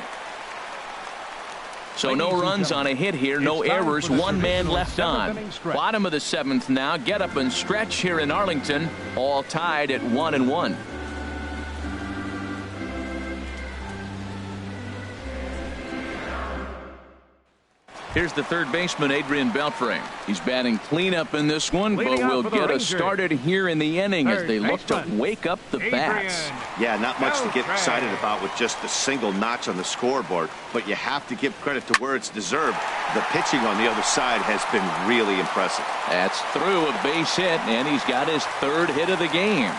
So no runs on a hit here, no errors, 1 man left on. Bottom of the 7th now. Get up and stretch here in Arlington. All tied at 1-1. Here's the third baseman, Adrian Beltre. He's batting cleanup in this one, but will get us started here in the inning as they look to wake up the bats. Yeah, not much to get excited about with just a single notch on the scoreboard, but you have to give credit to where it's deserved. The pitching on the other side has been really impressive. That's through a base hit, and he's got his 3rd hit of the game.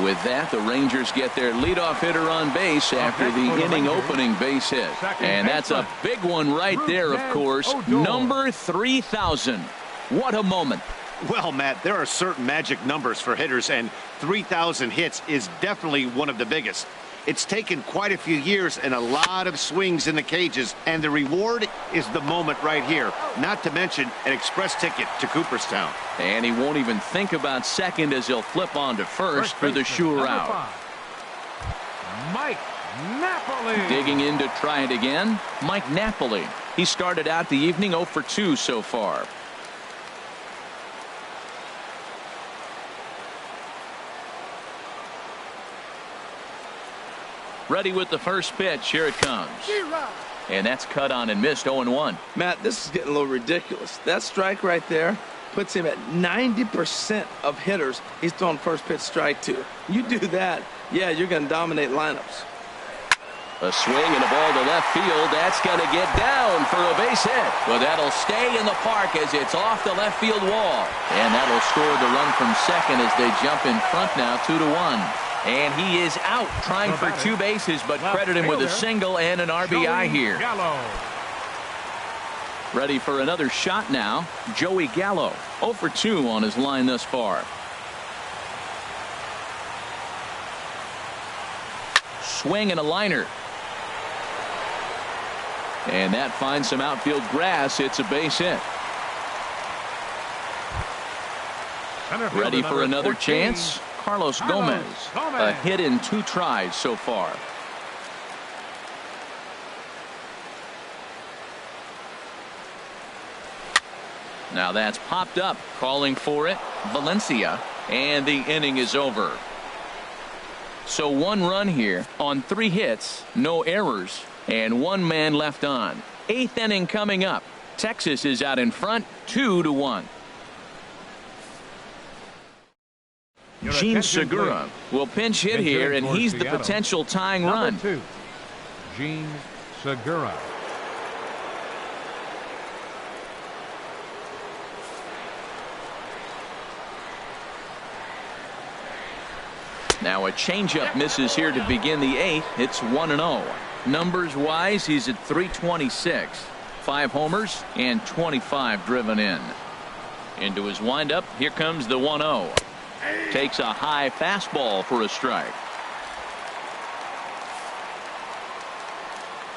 With that, the Rangers get their leadoff hitter on base after the inning opening base hit. And that's a big one right there, of course. Number 3,000. What a moment. Well, Matt, there are certain magic numbers for hitters, and 3,000 hits is definitely one of the biggest. It's taken quite a few years and a lot of swings in the cages, and the reward is the moment right here, not to mention an express ticket to Cooperstown. And he won't even think about second as he'll flip on to first for the sure out. Mike Napoli. Digging in to try it again, Mike Napoli. He started out the evening 0 for 2 so far. Ready with the first pitch. Here it comes. And that's cut on and missed. 0-1. Matt, this is getting a little ridiculous. That strike right there puts him at 90% of hitters he's thrown first pitch strike to. You do that, yeah, you're going to dominate lineups. A swing and a ball to left field. That's going to get down for a base hit. But that'll stay in the park as it's off the left field wall. And that'll score the run from second as they jump in front now 2-1. And he is out trying for 2 bases, but credit him with a single and an RBI here. Ready for another shot now. Joey Gallo 0 for 2 on his line thus far. Swing and a liner. And that finds some outfield grass. It's a base hit. Ready for another chance. Carlos Gomez. A hit in 2 tries so far. Now that's popped up. Calling for it. Valencia. And the inning is over. So 1 run here on 3 hits. No errors. And 1 man left on. 8th inning coming up. Texas is out in front 2-1. Gene Segura will pinch hit here, and he's the potential tying run. 2, Gene Segura. Now a changeup misses here to begin the 8th. It's 1-0. Numbers wise, he's at 326. 5 homers and 25 driven in. Into his windup. Here comes the 1-0. Takes a high fastball for a strike.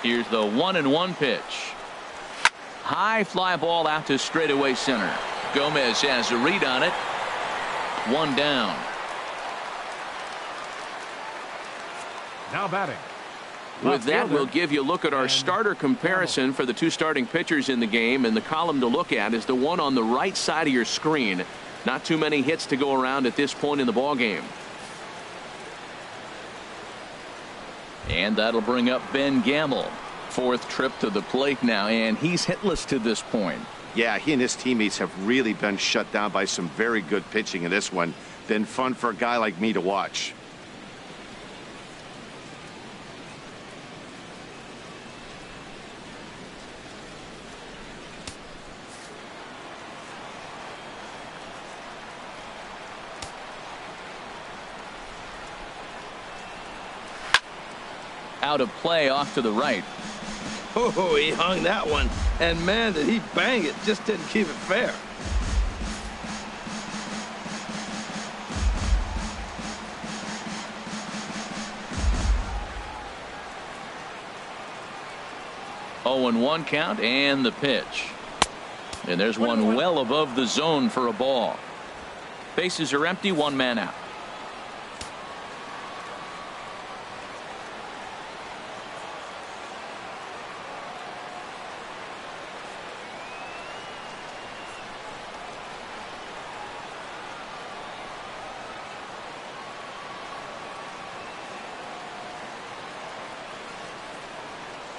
Here's the 1-1 pitch. High fly ball out to straightaway center. Gomez has a read on it. 1 down. Now batting. With that, we'll give you a look at our starter comparison for the 2 starting pitchers in the game, and the column to look at is the one on the right side of your screen. Not too many hits to go around at this point in the ball game. And that'll bring up Ben Gamble. 4th trip to the plate now, and he's hitless to this point. Yeah, he and his teammates have really been shut down by some very good pitching in this one. Been fun for a guy like me to watch. Out of play off to the right. Oh, he hung that one. And man, did he bang it. Just didn't keep it fair. Oh, 1 count and the pitch. And there's one well above the zone for a ball. Bases are empty. 1 man out.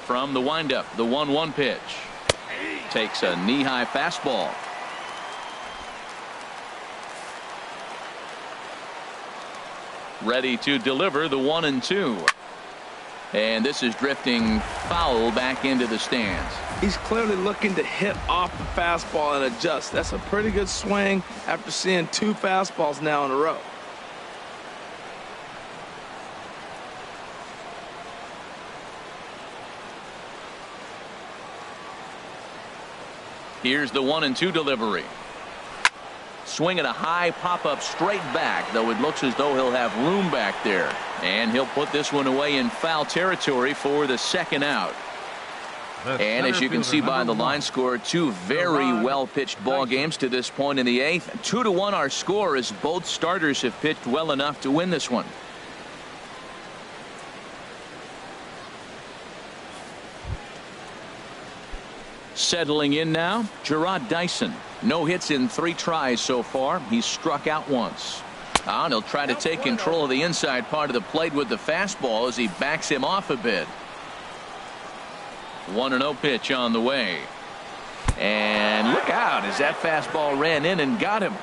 From the windup, the 1-1 pitch. Takes a knee-high fastball. Ready to deliver the 1-2. And this is drifting foul back into the stands. He's clearly looking to hit off the fastball and adjust. That's a pretty good swing after seeing 2 fastballs now in a row. Here's the 1-2 delivery. Swinging a high pop-up straight back, though it looks as though he'll have room back there. And he'll put this one away in foul territory for the 2nd out. And as you can see by the line score, 2 very well-pitched ball games to this point in the 8th. 2-1 our score, as both starters have pitched well enough to win this one. Settling in now, Gerard Dyson. No hits in 3 tries so far. He's struck out once. And he'll try to take control of the inside part of the plate with the fastball as he backs him off a bit. 1-0 pitch on the way. And look out as that fastball ran in and got him.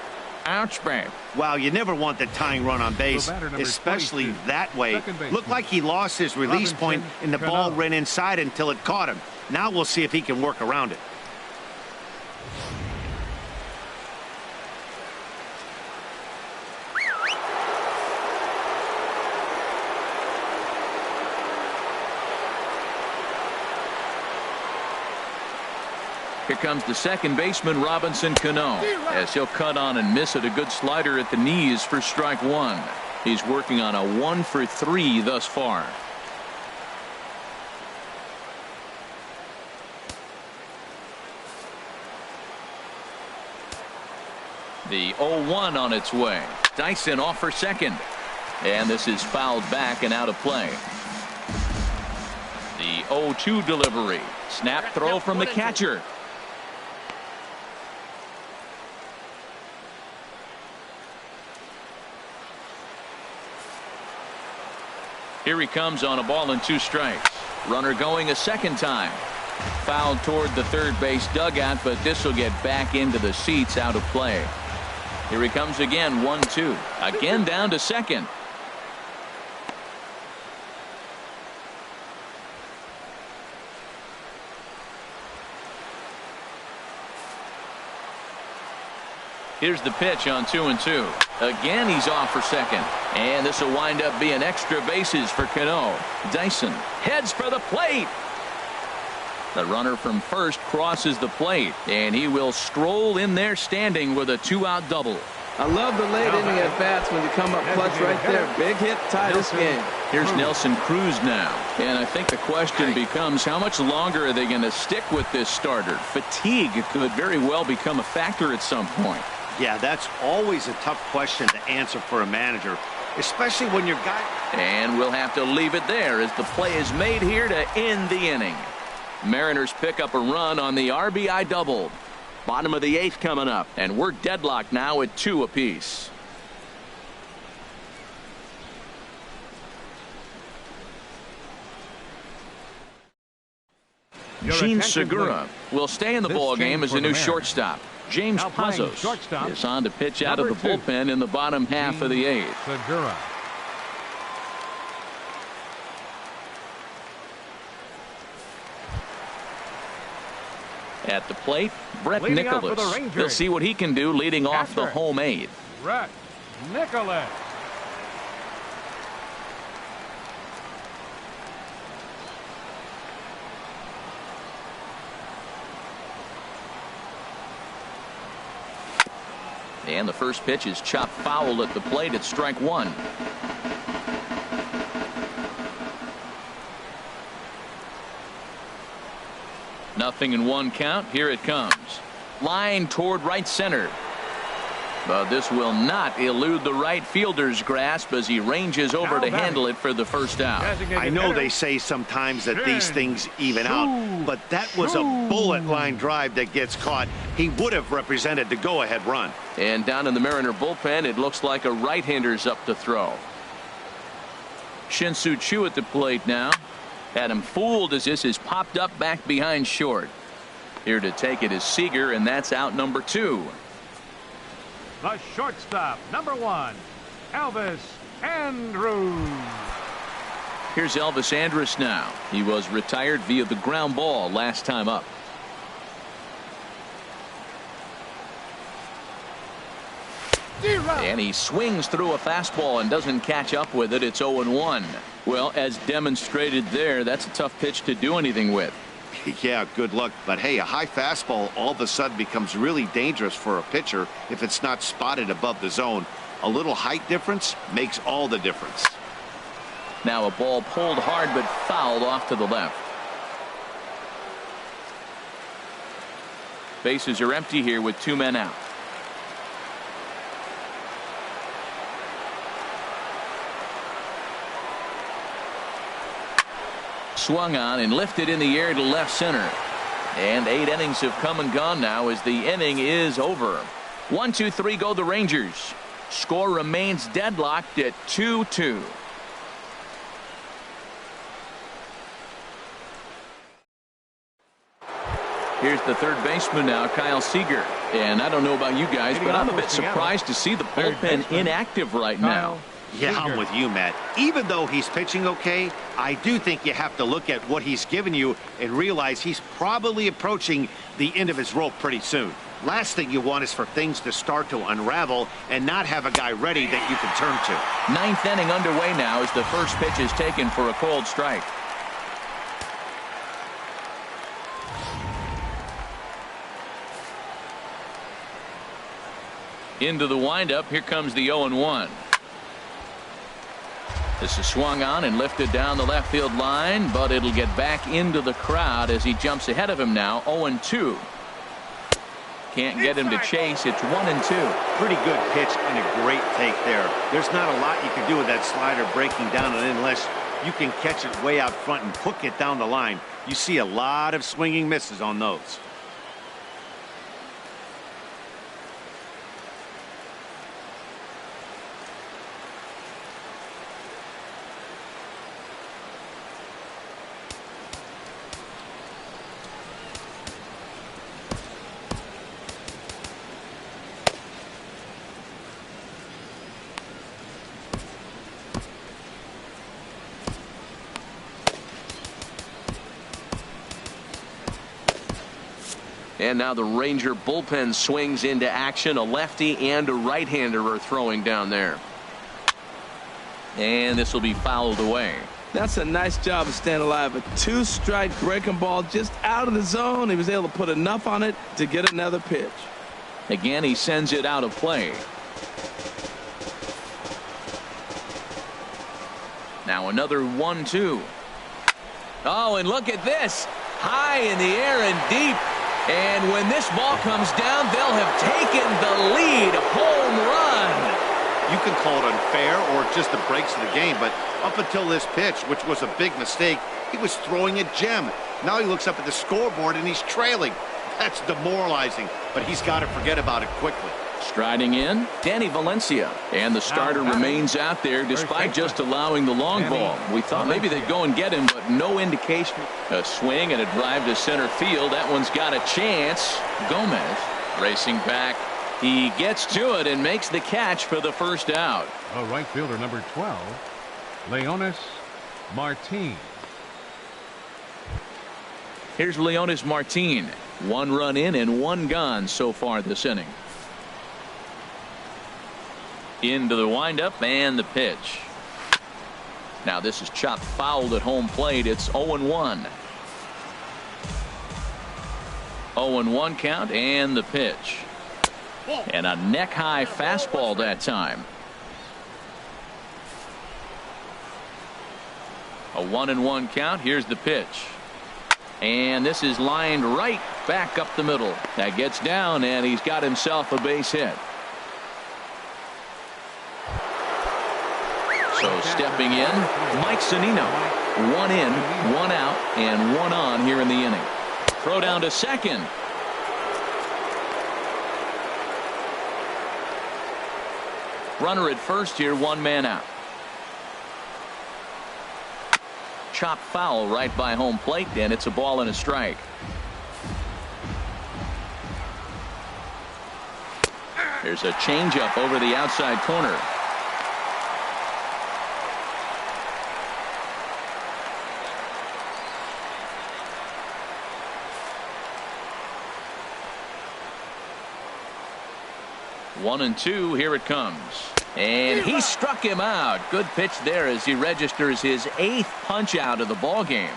Ouch, babe. Wow, you never want the tying run on base, So batter number especially 22, that way. second Looked like he lost his release point and the ball ran inside until it caught him. Now we'll see if he can work around it. Here comes the second baseman, Robinson Cano, as he'll cut on and miss it. A good slider at the knees for strike one. He's working on a 1-for-3 thus far. The 0-1 on its way. Dyson off for second. And this is fouled back and out of play. The 0-2 delivery. Snap throw from the catcher. Here he comes on a ball and 2 strikes. Runner going a second time. Fouled toward the third base dugout, but this will get back into the seats, out of play. Here he comes again, 1-2. Again down to second. Here's the pitch on 2-2. Again, he's off for second. And this will wind up being extra bases for Cano. Dyson heads for the plate. The runner from first crosses the plate, and he will stroll in there standing with a 2-out double. I love the late inning at bats when you come up clutch right there. Big hit, tie this game. Here's Nelson Cruz now. And I think the question becomes, how much longer are they going to stick with this starter? Fatigue could very well become a factor at some point. Yeah, that's always a tough question to answer for a manager, especially when your guy... And we'll have to leave it there as the play is made here to end the inning. Mariners pick up a run on the RBI double. Bottom of the 8th coming up, and we're deadlocked now at 2 apiece. Gene Segura will stay in the ballgame as the new shortstop. James Pazos is on to pitch out of the bullpen in the bottom half of the 8th. Segura. At the plate, Brett Leading off for the Nicholas. Rangers. We'll see what he can do leading off the home 8th. Brett Nicholas. And the first pitch is chopped foul at the plate at strike 1. Nothing in 1 count. Here it comes. Line toward right center. But this will not elude the right fielder's grasp as he ranges over to handle it for the first out. I know they say sometimes that these things even out, but that was a bullet line drive that gets caught. He would have represented the go-ahead run. And down in the Mariner bullpen, it looks like a right-hander's up to throw. Shin-Soo Choo at the plate now. Had him fooled as this is popped up back behind short. Here to take it is Seager, and that's out number 2. The shortstop, number 1, Elvis Andrus. Here's Elvis Andrus now. He was retired via the ground ball last time up. And he swings through a fastball and doesn't catch up with it. It's 0-1. Well, as demonstrated there, that's a tough pitch to do anything with. Yeah, good luck. But hey, a high fastball all of a sudden becomes really dangerous for a pitcher if it's not spotted above the zone. A little height difference makes all the difference. Now a ball pulled hard but fouled off to the left. Bases are empty here with 2 men out. Swung on and lifted in the air to left center. And 8 innings have come and gone now as the inning is over. 1-2-3 go the Rangers. Score remains deadlocked at 2-2. Here's the third baseman now, Kyle Seager. And I don't know about you guys, but I'm a bit surprised to see the bullpen inactive right now. Yeah, I'm with you, Matt. Even though he's pitching okay, I do think you have to look at what he's given you and realize he's probably approaching the end of his rope pretty soon. Last thing you want is for things to start to unravel and not have a guy ready that you can turn to. Ninth inning underway now as the first pitch is taken for a cold strike. Into the windup. Here comes the 0-1. This is swung on and lifted down the left field line, but it'll get back into the crowd as he jumps ahead of him now. 0-2. Can't get him to chase. It's 1-2. Pretty good pitch and a great take there. There's not a lot you can do with that slider breaking down and in unless you can catch it way out front and hook it down the line. You see a lot of swinging misses on those. And now the Ranger bullpen swings into action. A lefty and a right-hander are throwing down there. And this will be fouled away. That's a nice job of staying alive. A two-strike breaking ball just out of the zone. He was able to put enough on it to get another pitch. Again, he sends it out of play. Now another 1-2. Oh, and look at this. High in the air and deep. And when this ball comes down, they'll have taken the lead. Home run. You can call it unfair or just the breaks of the game, but up until this pitch, which was a big mistake, he was throwing a gem. Now he looks up at the scoreboard and he's trailing. That's demoralizing, but he's got to forget about it quickly. Striding in, Danny Valencia. And the starter remains out there despite just allowing the long ball. We thought maybe they'd go and get him, but no indication. A swing and a drive to center field. That one's got a chance. Gomez racing back. He gets to it and makes the catch for the first out. A right fielder, number 12, Leonis Martin. Here's Leonis Martin. 1 run in and 1 gone so far this inning. Into the windup and the pitch. Now this is chopped fouled at home plate. It's 0-1. 0-1 count and the pitch. And a neck high fastball that time. A 1-1 count. Here's the pitch. And this is lined right back up the middle. That gets down and he's got himself a base hit. So stepping in, Mike Zunino. 1 in, 1 out, and 1 on here in the inning. Throw down to second. Runner at first here, 1 man out. Chop foul right by home plate, and it's a ball and a strike. There's a changeup over the outside corner. One and 2. Here it comes. And he struck him out. Good pitch there as he registers his 8th punch out of the ball game.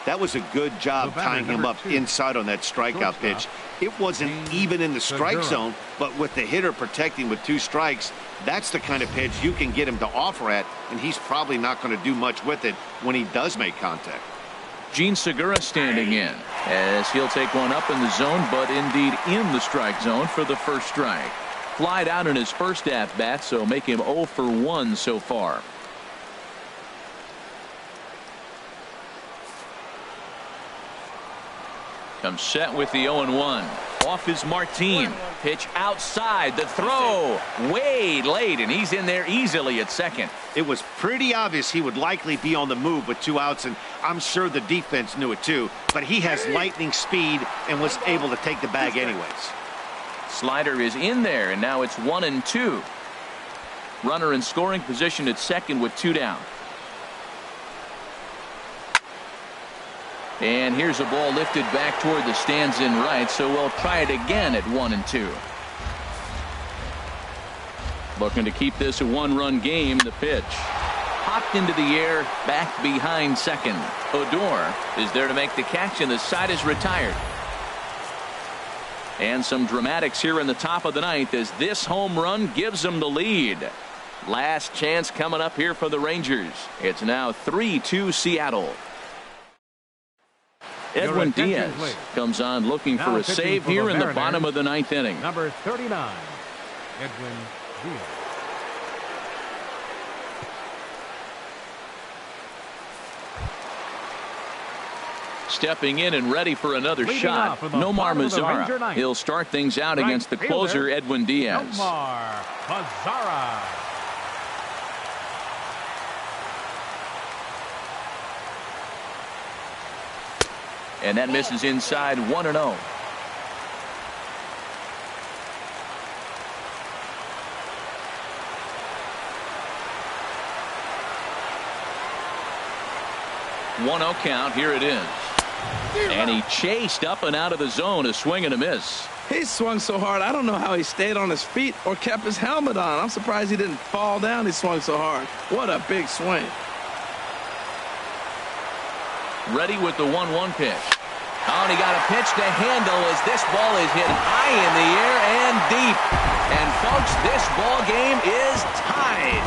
That was a good job tying him up inside on that strikeout pitch. It wasn't even in the strike zone, but with the hitter protecting with 2 strikes, that's the kind of pitch you can get him to offer at, and he's probably not going to do much with it when he does make contact. Gene Segura standing in as he'll take one up in the zone, but indeed in the strike zone for the first strike. Flied out in his first at bat, so make him 0 for 1 so far. Comes set with the 0-1. Off is Martin. Pitch outside. The throw way late, and he's in there easily at second. It was pretty obvious he would likely be on the move with 2 outs, and I'm sure the defense knew it too. But he has lightning speed and was able to take the bag anyways. Slider is in there, and now it's 1-2. Runner in scoring position at second with 2 down. And here's a ball lifted back toward the stands in right, so we'll try it again at 1-2. Looking to keep this a 1-run game. The pitch popped into the air, back behind second. Odor is there to make the catch, and the side is retired. And some dramatics here in the top of the ninth as this home run gives them the lead. Last chance coming up here for the Rangers. It's now 3-2 Seattle. Edwin Diaz comes on looking for a save here in the bottom of the ninth inning. Number 39, Edwin Diaz. Stepping in and ready for another shot, Nomar Mazara. He'll start things out against the closer, Edwin Diaz. Nomar Mazara. And that misses inside, 1-0. One-0 count. Here it is. And he chased up and out of the zone, a swing and a miss. He swung so hard, I don't know how he stayed on his feet or kept his helmet on. I'm surprised he didn't fall down. He swung so hard. What a big swing. Ready with the 1-1 pitch. Oh, and he got a pitch to handle as this ball is hit high in the air and deep. And folks, this ball game is tied.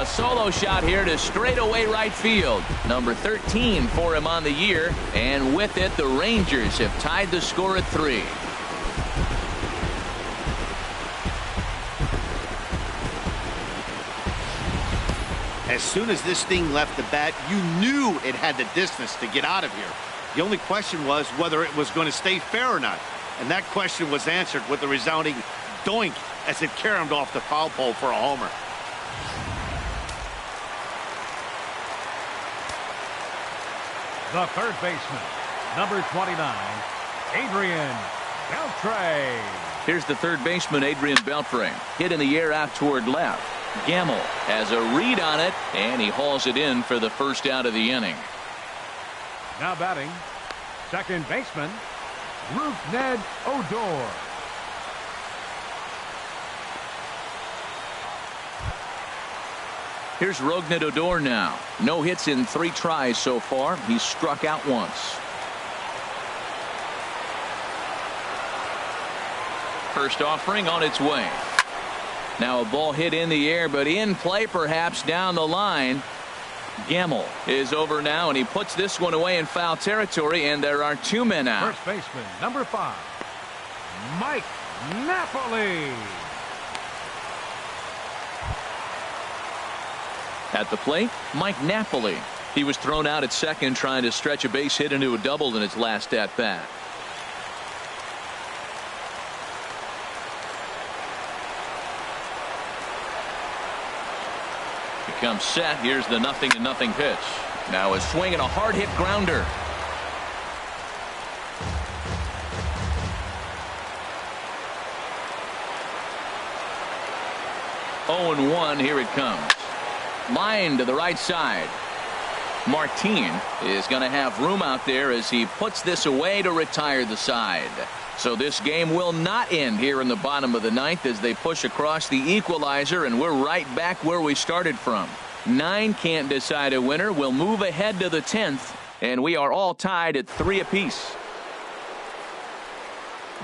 A solo shot here to straightaway right field. Number 13 for him on the year. And with it, the Rangers have tied the score at 3. As soon as this thing left the bat, you knew it had the distance to get out of here. The only question was whether it was going to stay fair or not. And that question was answered with a resounding doink as it caromed off the foul pole for a homer. The third baseman, number 29, Adrian Beltre. Here's the third baseman, Adrian Beltre. Hit in the air out toward left. Gamble has a read on it, and he hauls it in for the first out of the inning. Now batting, second baseman, Ned Odor. Here's Rougned Odor now. No hits in 3 tries so far. He's struck out once. First offering on its way. Now a ball hit in the air, but in play perhaps down the line. Gamble is over now, and he puts this one away in foul territory, and there are 2 men out. First baseman, number 5, Mike Napoli. At the plate, Mike Napoli. He was thrown out at second trying to stretch a base hit into a double in his last at bat. Comes set. Here's the 0-0 pitch. Now a swing and a hard hit grounder. Oh, and 1. Here it comes. Line to the right side. Martin is going to have room out there as he puts this away to retire the side. So this game will not end here in the bottom of the ninth as they push across the equalizer, and we're right back where we started from. 9 can't decide a winner. We'll move ahead to the 10th, and we are all tied at 3 apiece.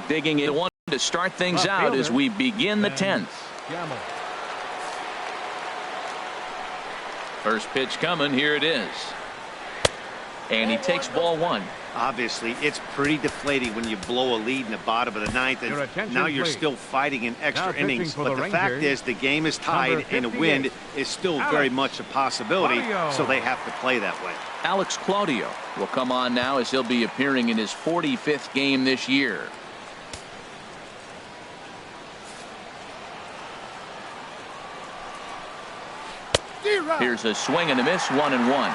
Digging in one to start things out as we begin the 10th. First pitch coming. Here it is. And he takes ball one. Obviously, it's pretty deflating when you blow a lead in the bottom of the ninth, and now you're still fighting in extra innings. But the fact is, the game is tied, and a win is still very much a possibility, so they have to play that way. Alex Claudio will come on now as he'll be appearing in his 45th game this year. Here's a swing and a miss, 1-1.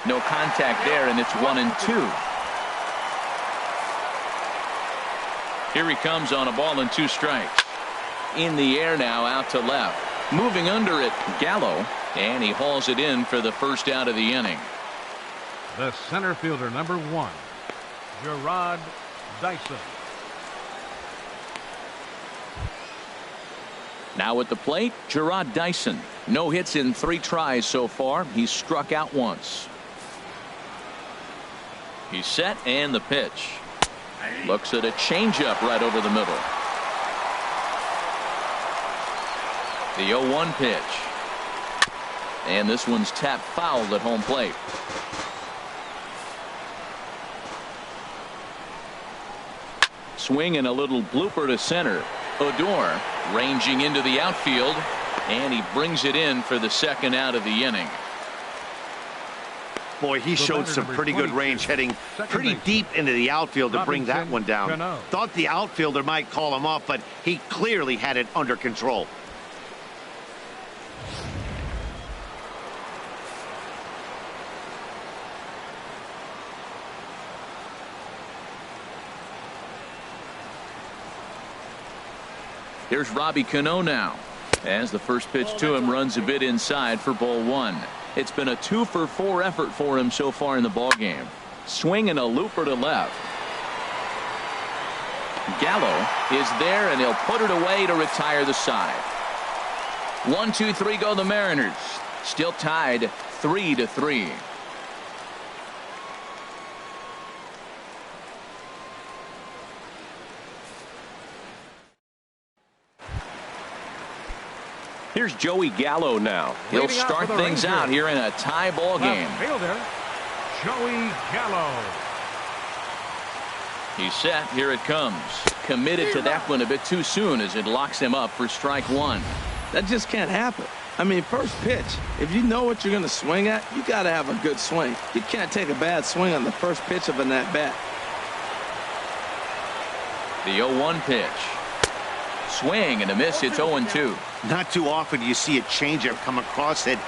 No contact there, and it's 1-2. Here he comes on a ball and 2 strikes. In the air now, out to left. Moving under it, Gallo, and he hauls it in for the first out of the inning. The center fielder, number 1, Gerard Dyson. Now at the plate, Gerard Dyson. No hits in 3 tries so far. He's struck out once. He's set, and the pitch. Looks at a changeup right over the middle. The 0-1 pitch. And this one's tapped foul at home plate. Swing and a little blooper to center. Odor ranging into the outfield, and he brings it in for the second out of the inning. Boy, he showed some pretty good range, heading pretty deep into the outfield to bring that one down. Thought the outfielder might call him off, but he clearly had it under control. Here's Robbie Cano now, as the first pitch to him runs a bit inside for ball 1. It's been a 2-for-4 effort for him so far in the ballgame. Swing and a looper to left. Gallo is there, and he'll put it away to retire the side. 1-2-3 go the Mariners. Still tied 3-3. Here's Joey Gallo now. He'll start things out here in a tie ball game. Fielder, Joey Gallo. He's set. Here it comes. Committed to that one a bit too soon as it locks him up for strike 1. That just can't happen. I mean, first pitch, if you know what you're going to swing at, you got to have a good swing. You can't take a bad swing on the first pitch of an at-bat. The 0-1 pitch. Swing and a miss. It's 0-2. Not too often you see a changeup come across at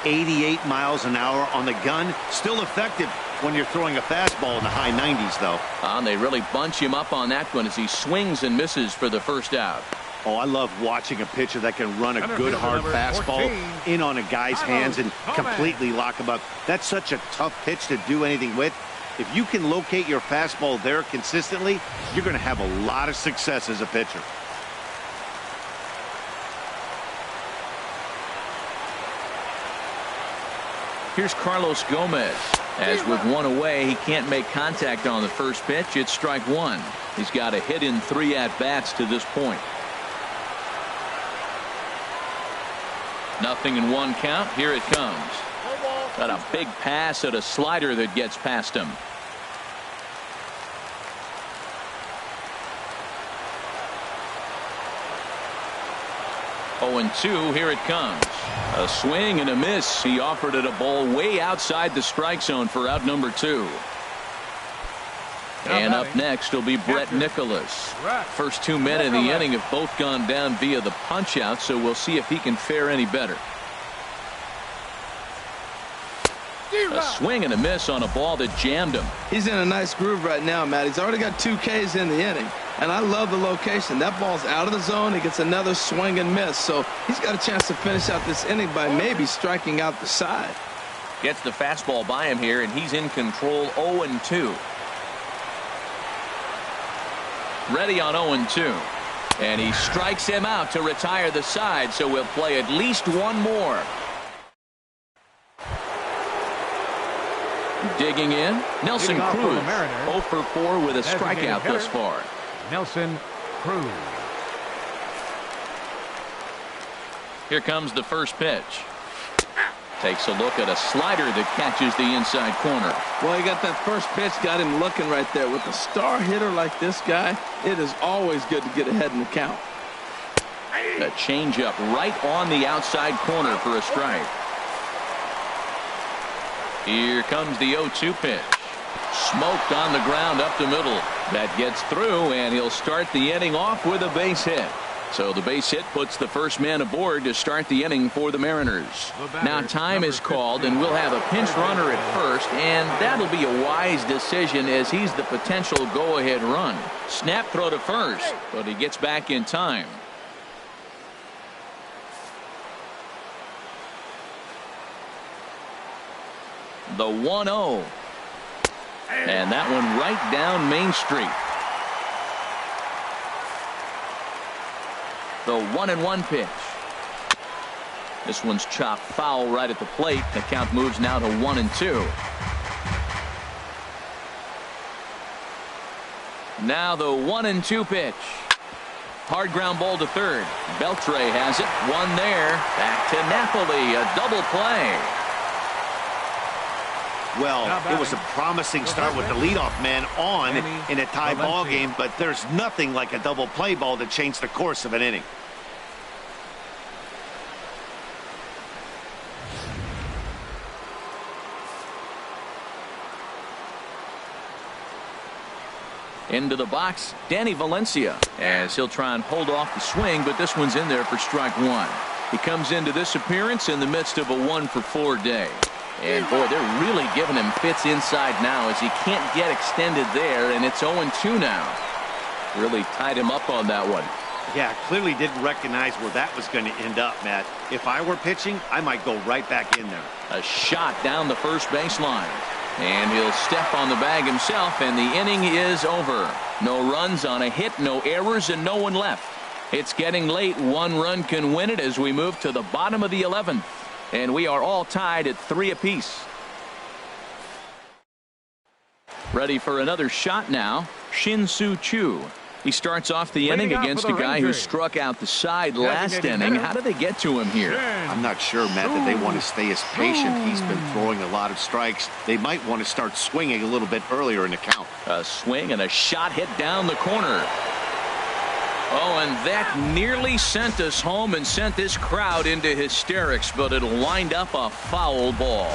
88 miles an hour on the gun. Still effective when you're throwing a fastball in the high 90s, though. And they really bunch him up on that one as he swings and misses for the first out. Oh, I love watching a pitcher that can run a good hard fastball in on a guy's hands and completely lock him up. That's such a tough pitch to do anything with. If you can locate your fastball there consistently, you're going to have a lot of success as a pitcher. Here's Carlos Gomez. As with one away, he can't make contact on the first pitch. It's strike 1. He's got a hit in 3 at-bats to this point. 0-1 count. Here it comes. Got a big pass at a slider that gets past him. Oh, and 2. Here it comes. A swing and a miss. He offered it a ball way outside the strike zone for out number 2. And up next will be Brett Nicholas. First 2 men in the inning have both gone down via the punch out, so we'll see if he can fare any better. A swing and a miss on a ball that jammed him. He's in a nice groove right now, Matt. He's already got 2 Ks in the inning. And I love the location. That ball's out of the zone. He gets another swing and miss. So he's got a chance to finish out this inning by maybe striking out the side. Gets the fastball by him here, and he's in control. 0-2. Ready on 0-2. And he strikes him out to retire the side, so we'll play at least one more. Digging in, Nelson Cruz. 0 for 4 with a strikeout thus far. Nelson Cruz. Here comes the first pitch. Takes a look at a slider that catches the inside corner. Well, he got that first pitch, got him looking right there. With a star hitter like this guy, it is always good to get ahead in the count. A changeup right on the outside corner for a strike. Here comes the 0-2 pitch. Smoked on the ground up the middle. That gets through, and he'll start the inning off with a base hit. So the base hit puts the first man aboard to start the inning for the Mariners. Now time is called, and we'll have a pinch runner at first, and that'll be a wise decision as he's the potential go-ahead run. Snap throw to first, but he gets back in time. The 1-0. And that one right down Main Street. The 1-1 pitch. This one's chopped foul right at the plate. The count moves now to 1-2. Now the 1-2 pitch. Hard ground ball to third. Beltre has it. One there. Back to Napoli. A double play. Well, it was a promising start with the leadoff man on in a tie ball game, but there's nothing like a double play ball to change the course of an inning. Into the box, Danny Valencia, as he'll try and hold off the swing, but this one's in there for strike one. He comes into this appearance in the midst of a 1-for-4 day. And boy, they're really giving him fits inside now as he can't get extended there, and it's 0-2 now. Really tied him up on that one. Yeah, clearly didn't recognize where that was going to end up, Matt. If I were pitching, I might go right back in there. A shot down the first baseline. And he'll step on the bag himself, and the inning is over. No runs on a hit, no errors, and no one left. It's getting late. One run can win it as we move to the bottom of the 11th. And we are all tied at 3 apiece. Ready for another shot now. Shin-Soo Choo. He starts off the inning against a guy who struck out the side last inning. How did they get to him here? I'm not sure, Matt, that they want to stay as patient. He's been throwing a lot of strikes. They might want to start swinging a little bit earlier in the count. A swing and a shot hit down the corner. Oh, and that nearly sent us home and sent this crowd into hysterics, but it'll wind up a foul ball.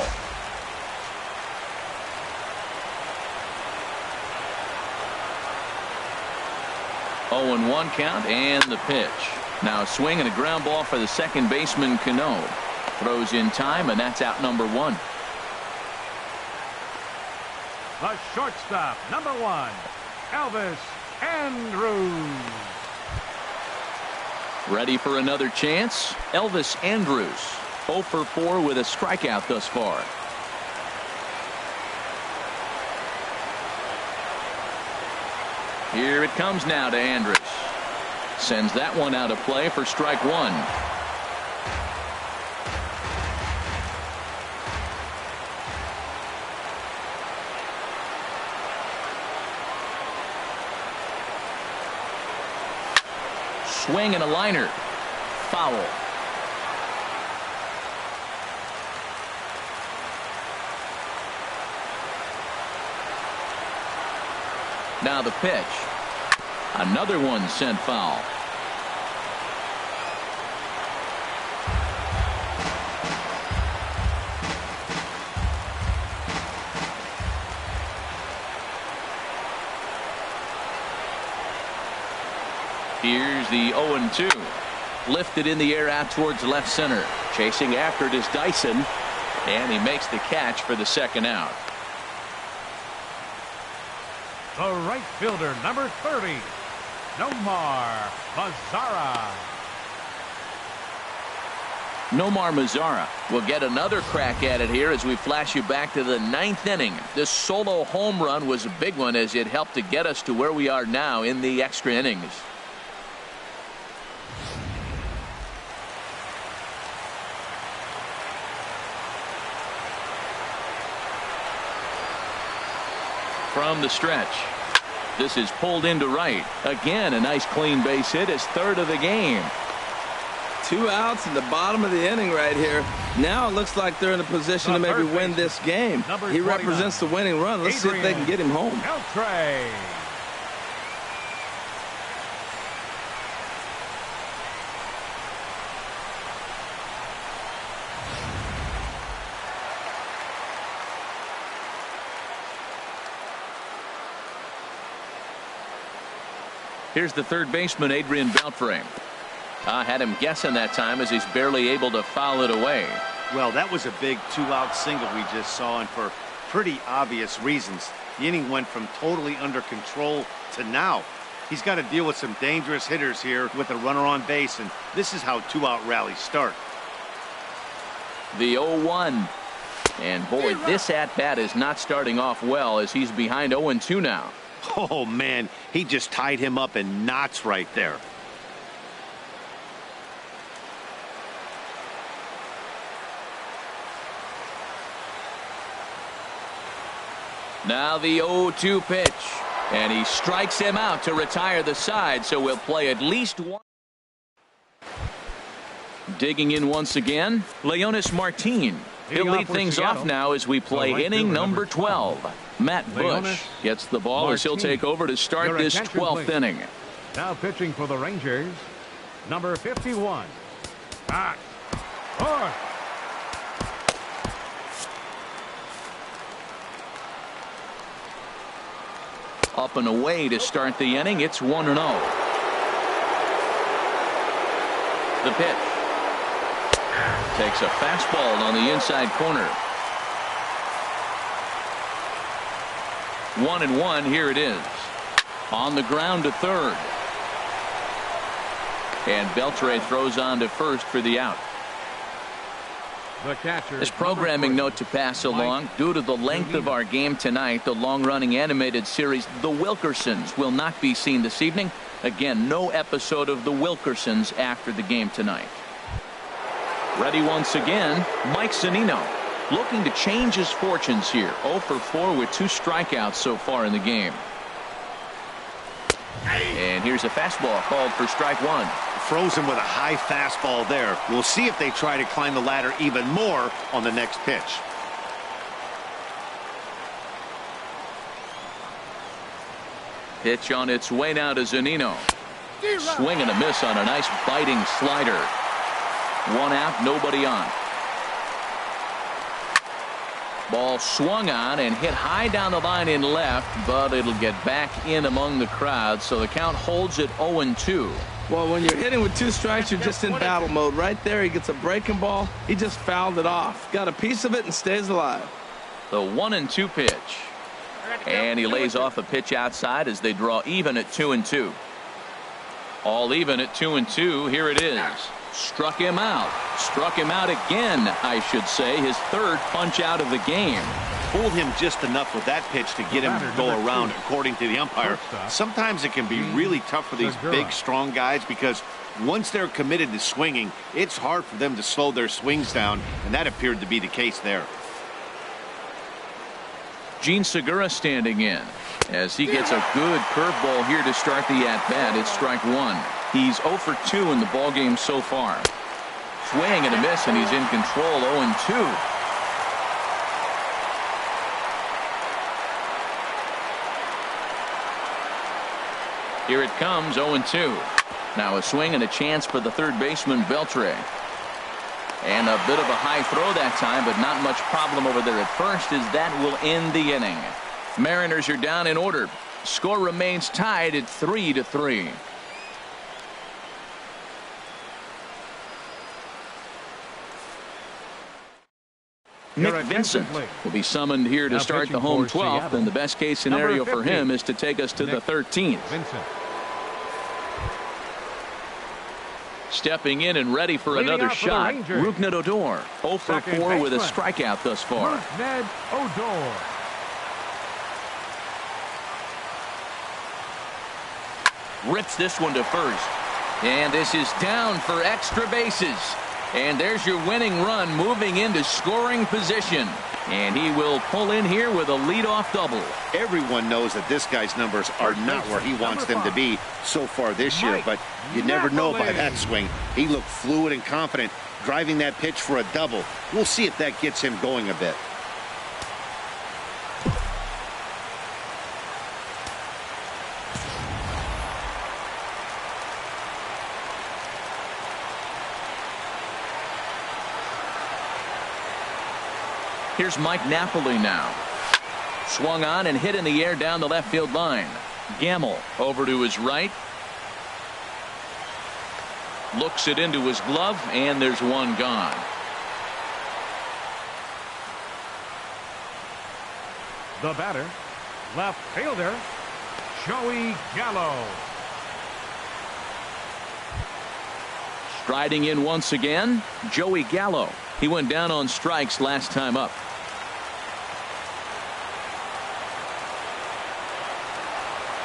Oh, and 1 count and the pitch. Now a swing and a ground ball for the second baseman, Cano. Throws in time, and that's out number 1. The shortstop, number 1, Elvis Andrus. Ready for another chance? Elvis Andrus, 0-for-4 with a strikeout thus far. Here it comes now to Andrus. Sends that one out of play for strike 1. Swing and a liner. Foul. Now the pitch. Another one sent foul. Here's the 0-2. Lifted in the air out towards left center. Chasing after it is Dyson. And he makes the catch for the second out. The right fielder, number 30, Nomar Mazara. Nomar Mazara will get another crack at it here as we flash you back to the 9th inning. This solo home run was a big one as it helped to get us to where we are now in the extra innings. From the stretch. This is pulled into right. Again, a nice clean base hit, his 3rd of the game. 2 outs in the bottom of the inning right here. Now it looks like they're in a position to maybe win this game. He represents the winning run. Let's see if they can get him home. Here's the third baseman, Adrian Beltre. Had him guessing that time as he's barely able to foul it away. Well, that was a big 2-out single we just saw, and for pretty obvious reasons. The inning went from totally under control to now. He's got to deal with some dangerous hitters here with a runner on base, and this is how 2-out rallies start. The 0-1. And boy, this at-bat is not starting off well as he's behind 0-2 now. Oh, man, he just tied him up in knots right there. Now the 0-2 pitch. And he strikes him out to retire the side, so we'll play at least one. Digging in once again, Leonis Martin. He'll lead things off now as we play inning number 12. Matt Bush gets the ball as he'll take over to start this 12th inning. Now pitching for the Rangers, number 51. Up and away to start the inning. It's 1-0. The pitch. Takes a fastball on the inside corner. 1-1. Here it is. On the ground to third. And Beltre throws on to first for the out. This programming note to pass along. Due to the length of our game tonight, the long-running animated series The Wilkersons will not be seen this evening. Again, no episode of The Wilkersons after the game tonight. Ready once again, Mike Zunino. Looking to change his fortunes here. 0 for 4 with 2 strikeouts so far in the game. And here's a fastball called for strike 1. Frozen with a high fastball there. We'll see if they try to climb the ladder even more on the next pitch. Pitch on its way now to Zunino. Swing and a miss on a nice biting slider. 1 out, nobody on. Ball swung on and hit high down the line in left, but it'll get back in among the crowd, so the count holds at 0-2. Well, when you're hitting with 2 strikes, you're just in battle mode. Right there, he gets a breaking ball. He just fouled it off. Got a piece of it and stays alive. The 1-2 pitch. And he lays off a pitch outside as they draw even at 2-2. All even at 2-2. Here it is. Struck him out. Struck him out again, I should say. His third punch out of the game. Fooled him just enough with that pitch to get him to go around, according to the umpire. Sometimes it can be really tough for these big, strong guys because once they're committed to swinging, it's hard for them to slow their swings down, and that appeared to be the case there. Gene Segura standing in as he gets a good curveball here to start the at-bat. It's strike 1. He's 0 for 2 in the ballgame so far. Swing and a miss, and he's in control. 0-2. Here it comes, 0-2. Now a swing and a chance for the third baseman, Beltre. And a bit of a high throw that time, but not much problem over there at first, as that will end the inning. Mariners are down in order. Score remains tied at 3-3. Nick Vincent will be summoned here to start the home 12th, and the best case scenario for him is to take us to the 13th. Stepping in and ready for another shot, Rougned Odor, 0 for 4 with a strikeout thus far. Rougned Odor. Rips this one to first. And this is down for extra bases. And there's your winning run moving into scoring position. And he will pull in here with a leadoff double. Everyone knows that this guy's numbers are not where he wants them to be so far this year, but you never know by that swing. He looked fluid and confident driving that pitch for a double. We'll see if that gets him going a bit. Here's Mike Napoli now. Swung on and hit in the air down the left field line. Gamble over to his right. Looks it into his glove, and there's one gone. The batter, left fielder, Joey Gallo. Striding in once again, Joey Gallo. He went down on strikes last time up.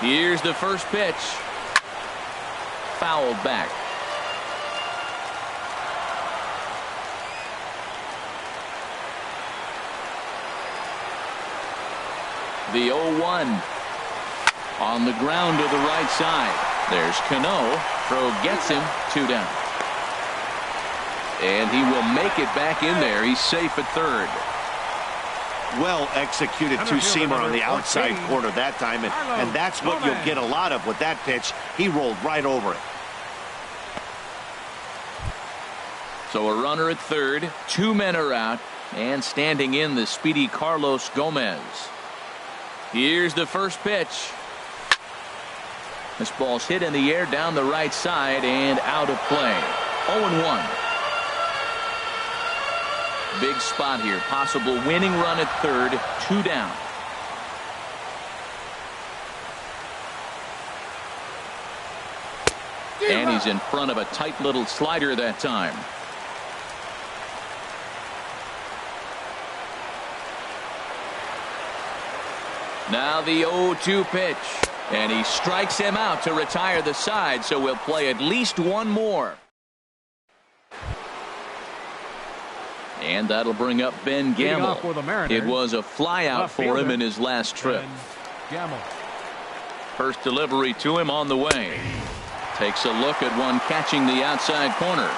Here's the first pitch. Fouled back. The 0-1 on the ground to the right side. There's Cano. Throw gets him. 2 down. And he will make it back in there. He's safe at third. Well executed two-seamer on the outside corner that time, and that's what you'll get a lot of with that pitch. He rolled right over it. So a runner at third, 2 men are out, and standing in the speedy Carlos Gomez. Here's the first pitch. This ball's hit in the air down the right side and out of play. 0-1. Big spot here. Possible winning run at third. 2 down. And he's in front of a tight little slider that time. Now the 0-2 pitch. And he strikes him out to retire the side, so we'll play at least one more. And that'll bring up Ben Gamble. It was a flyout for him in his last trip. First delivery to him on the way. Takes a look at one catching the outside corner.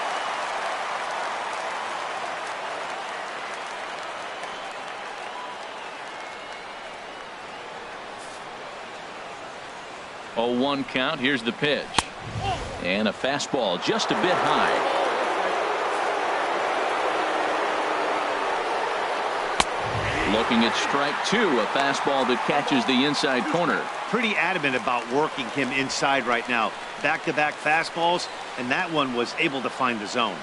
Oh, 1 count. Here's the pitch. And a fastball just a bit high. Looking at strike 2, a fastball that catches the inside corner. Pretty adamant about working him inside right now. Back-to-back fastballs, and that one was able to find the zone.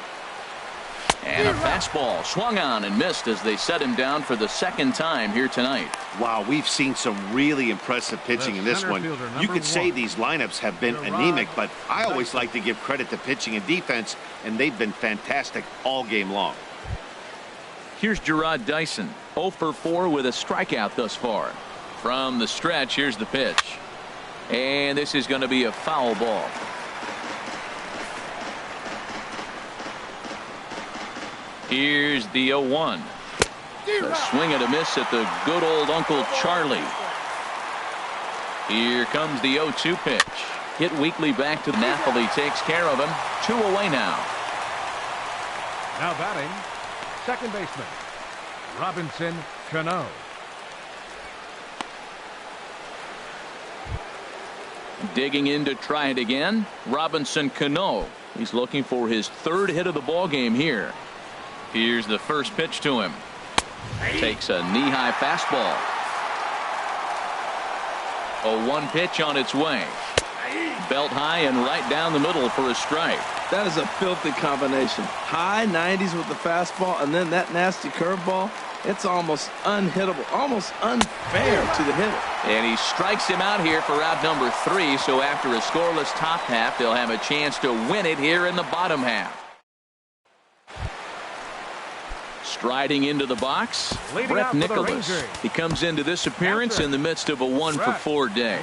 And a fastball swung on and missed as they set him down for the second time here tonight. Wow, we've seen some really impressive pitching in this one. You could say these lineups have been anemic, but I always like to give credit to pitching and defense, and they've been fantastic all game long. Here's Gerard Dyson, 0 for 4 with a strikeout thus far. From the stretch, here's the pitch. And this is going to be a foul ball. Here's the 0-1. A swing and a miss at the good old Uncle Charlie. Here comes the 0-2 pitch. Hit weakly back to Napoli, takes care of him. 2 away now. Now batting, second baseman, Robinson Cano. Digging in to try it again, Robinson Cano. He's looking for his 3rd hit of the ball game here. Here's the first pitch to him. Takes a knee-high fastball. 0-1 pitch on its way. Belt high and right down the middle for a strike. That is a filthy combination. High 90s with the fastball, and then that nasty curveball. It's almost unhittable, almost unfair to the hitter. And he strikes him out here for out number 3. So after a scoreless top half, they'll have a chance to win it here in the bottom half. Striding into the box, Brett Nicholas. He comes into this appearance in the midst of a 1 for 4 day.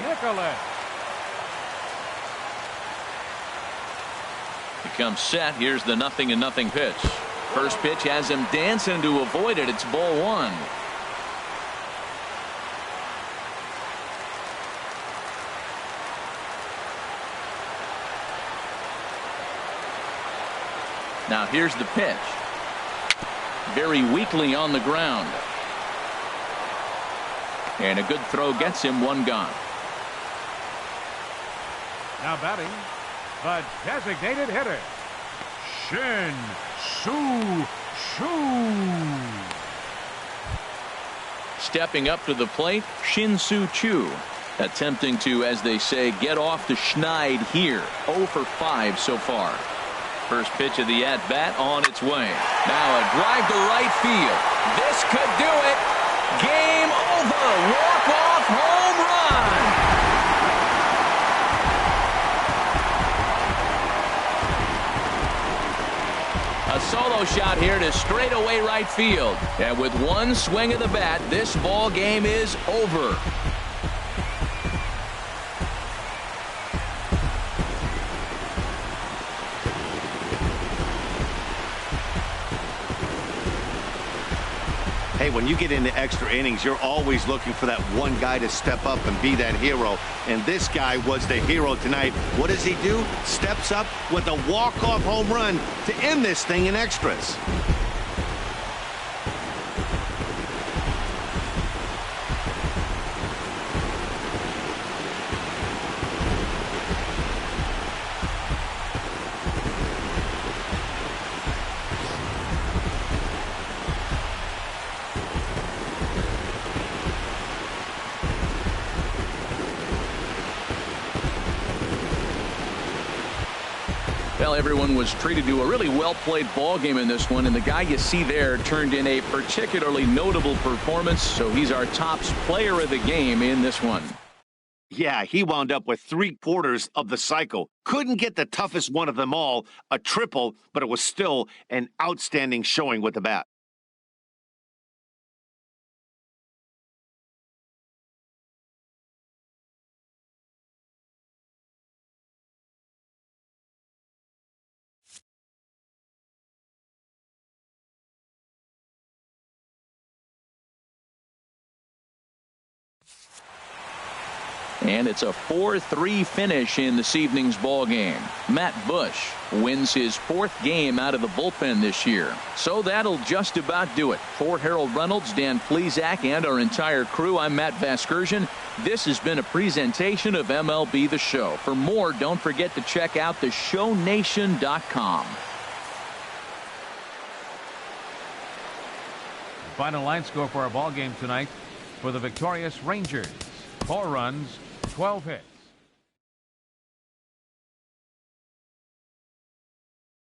He comes set. Here's the 0-0 pitch. First pitch has him dancing to avoid it. It's ball 1. Now here's the pitch. Very weakly on the ground. And a good throw gets him one gone. Now batting, the designated hitter, Shin Soo Choo. Stepping up to the plate, Shin Soo Choo. Attempting to, as they say, get off the schneid here. 0 for 5 so far. First pitch of the at-bat on its way. Now a drive to right field. This could do it. Game over. Walk-off home run. A solo shot here to straightaway right field. And with one swing of the bat, this ball game is over. Hey, when you get into extra innings, you're always looking for that one guy to step up and be that hero. And this guy was the hero tonight. What does he do? Steps up with a walk-off home run to end this thing in extras. Well, everyone was treated to a really well-played ball game in this one, and the guy you see there turned in a particularly notable performance, so he's our tops player of the game in this one. Yeah, he wound up with 3/4 of the cycle. Couldn't get the toughest one of them all, a triple, but it was still an outstanding showing with the bat. And it's a 4-3 finish in this evening's ball game. Matt Bush wins his 4th game out of the bullpen this year. So that'll just about do it. For Harold Reynolds, Dan Plesac, and our entire crew, I'm Matt Vasgersian. This has been a presentation of MLB The Show. For more, don't forget to check out theshownation.com. Final line score for our ball game tonight for the victorious Rangers. 4 runs, 12 hits.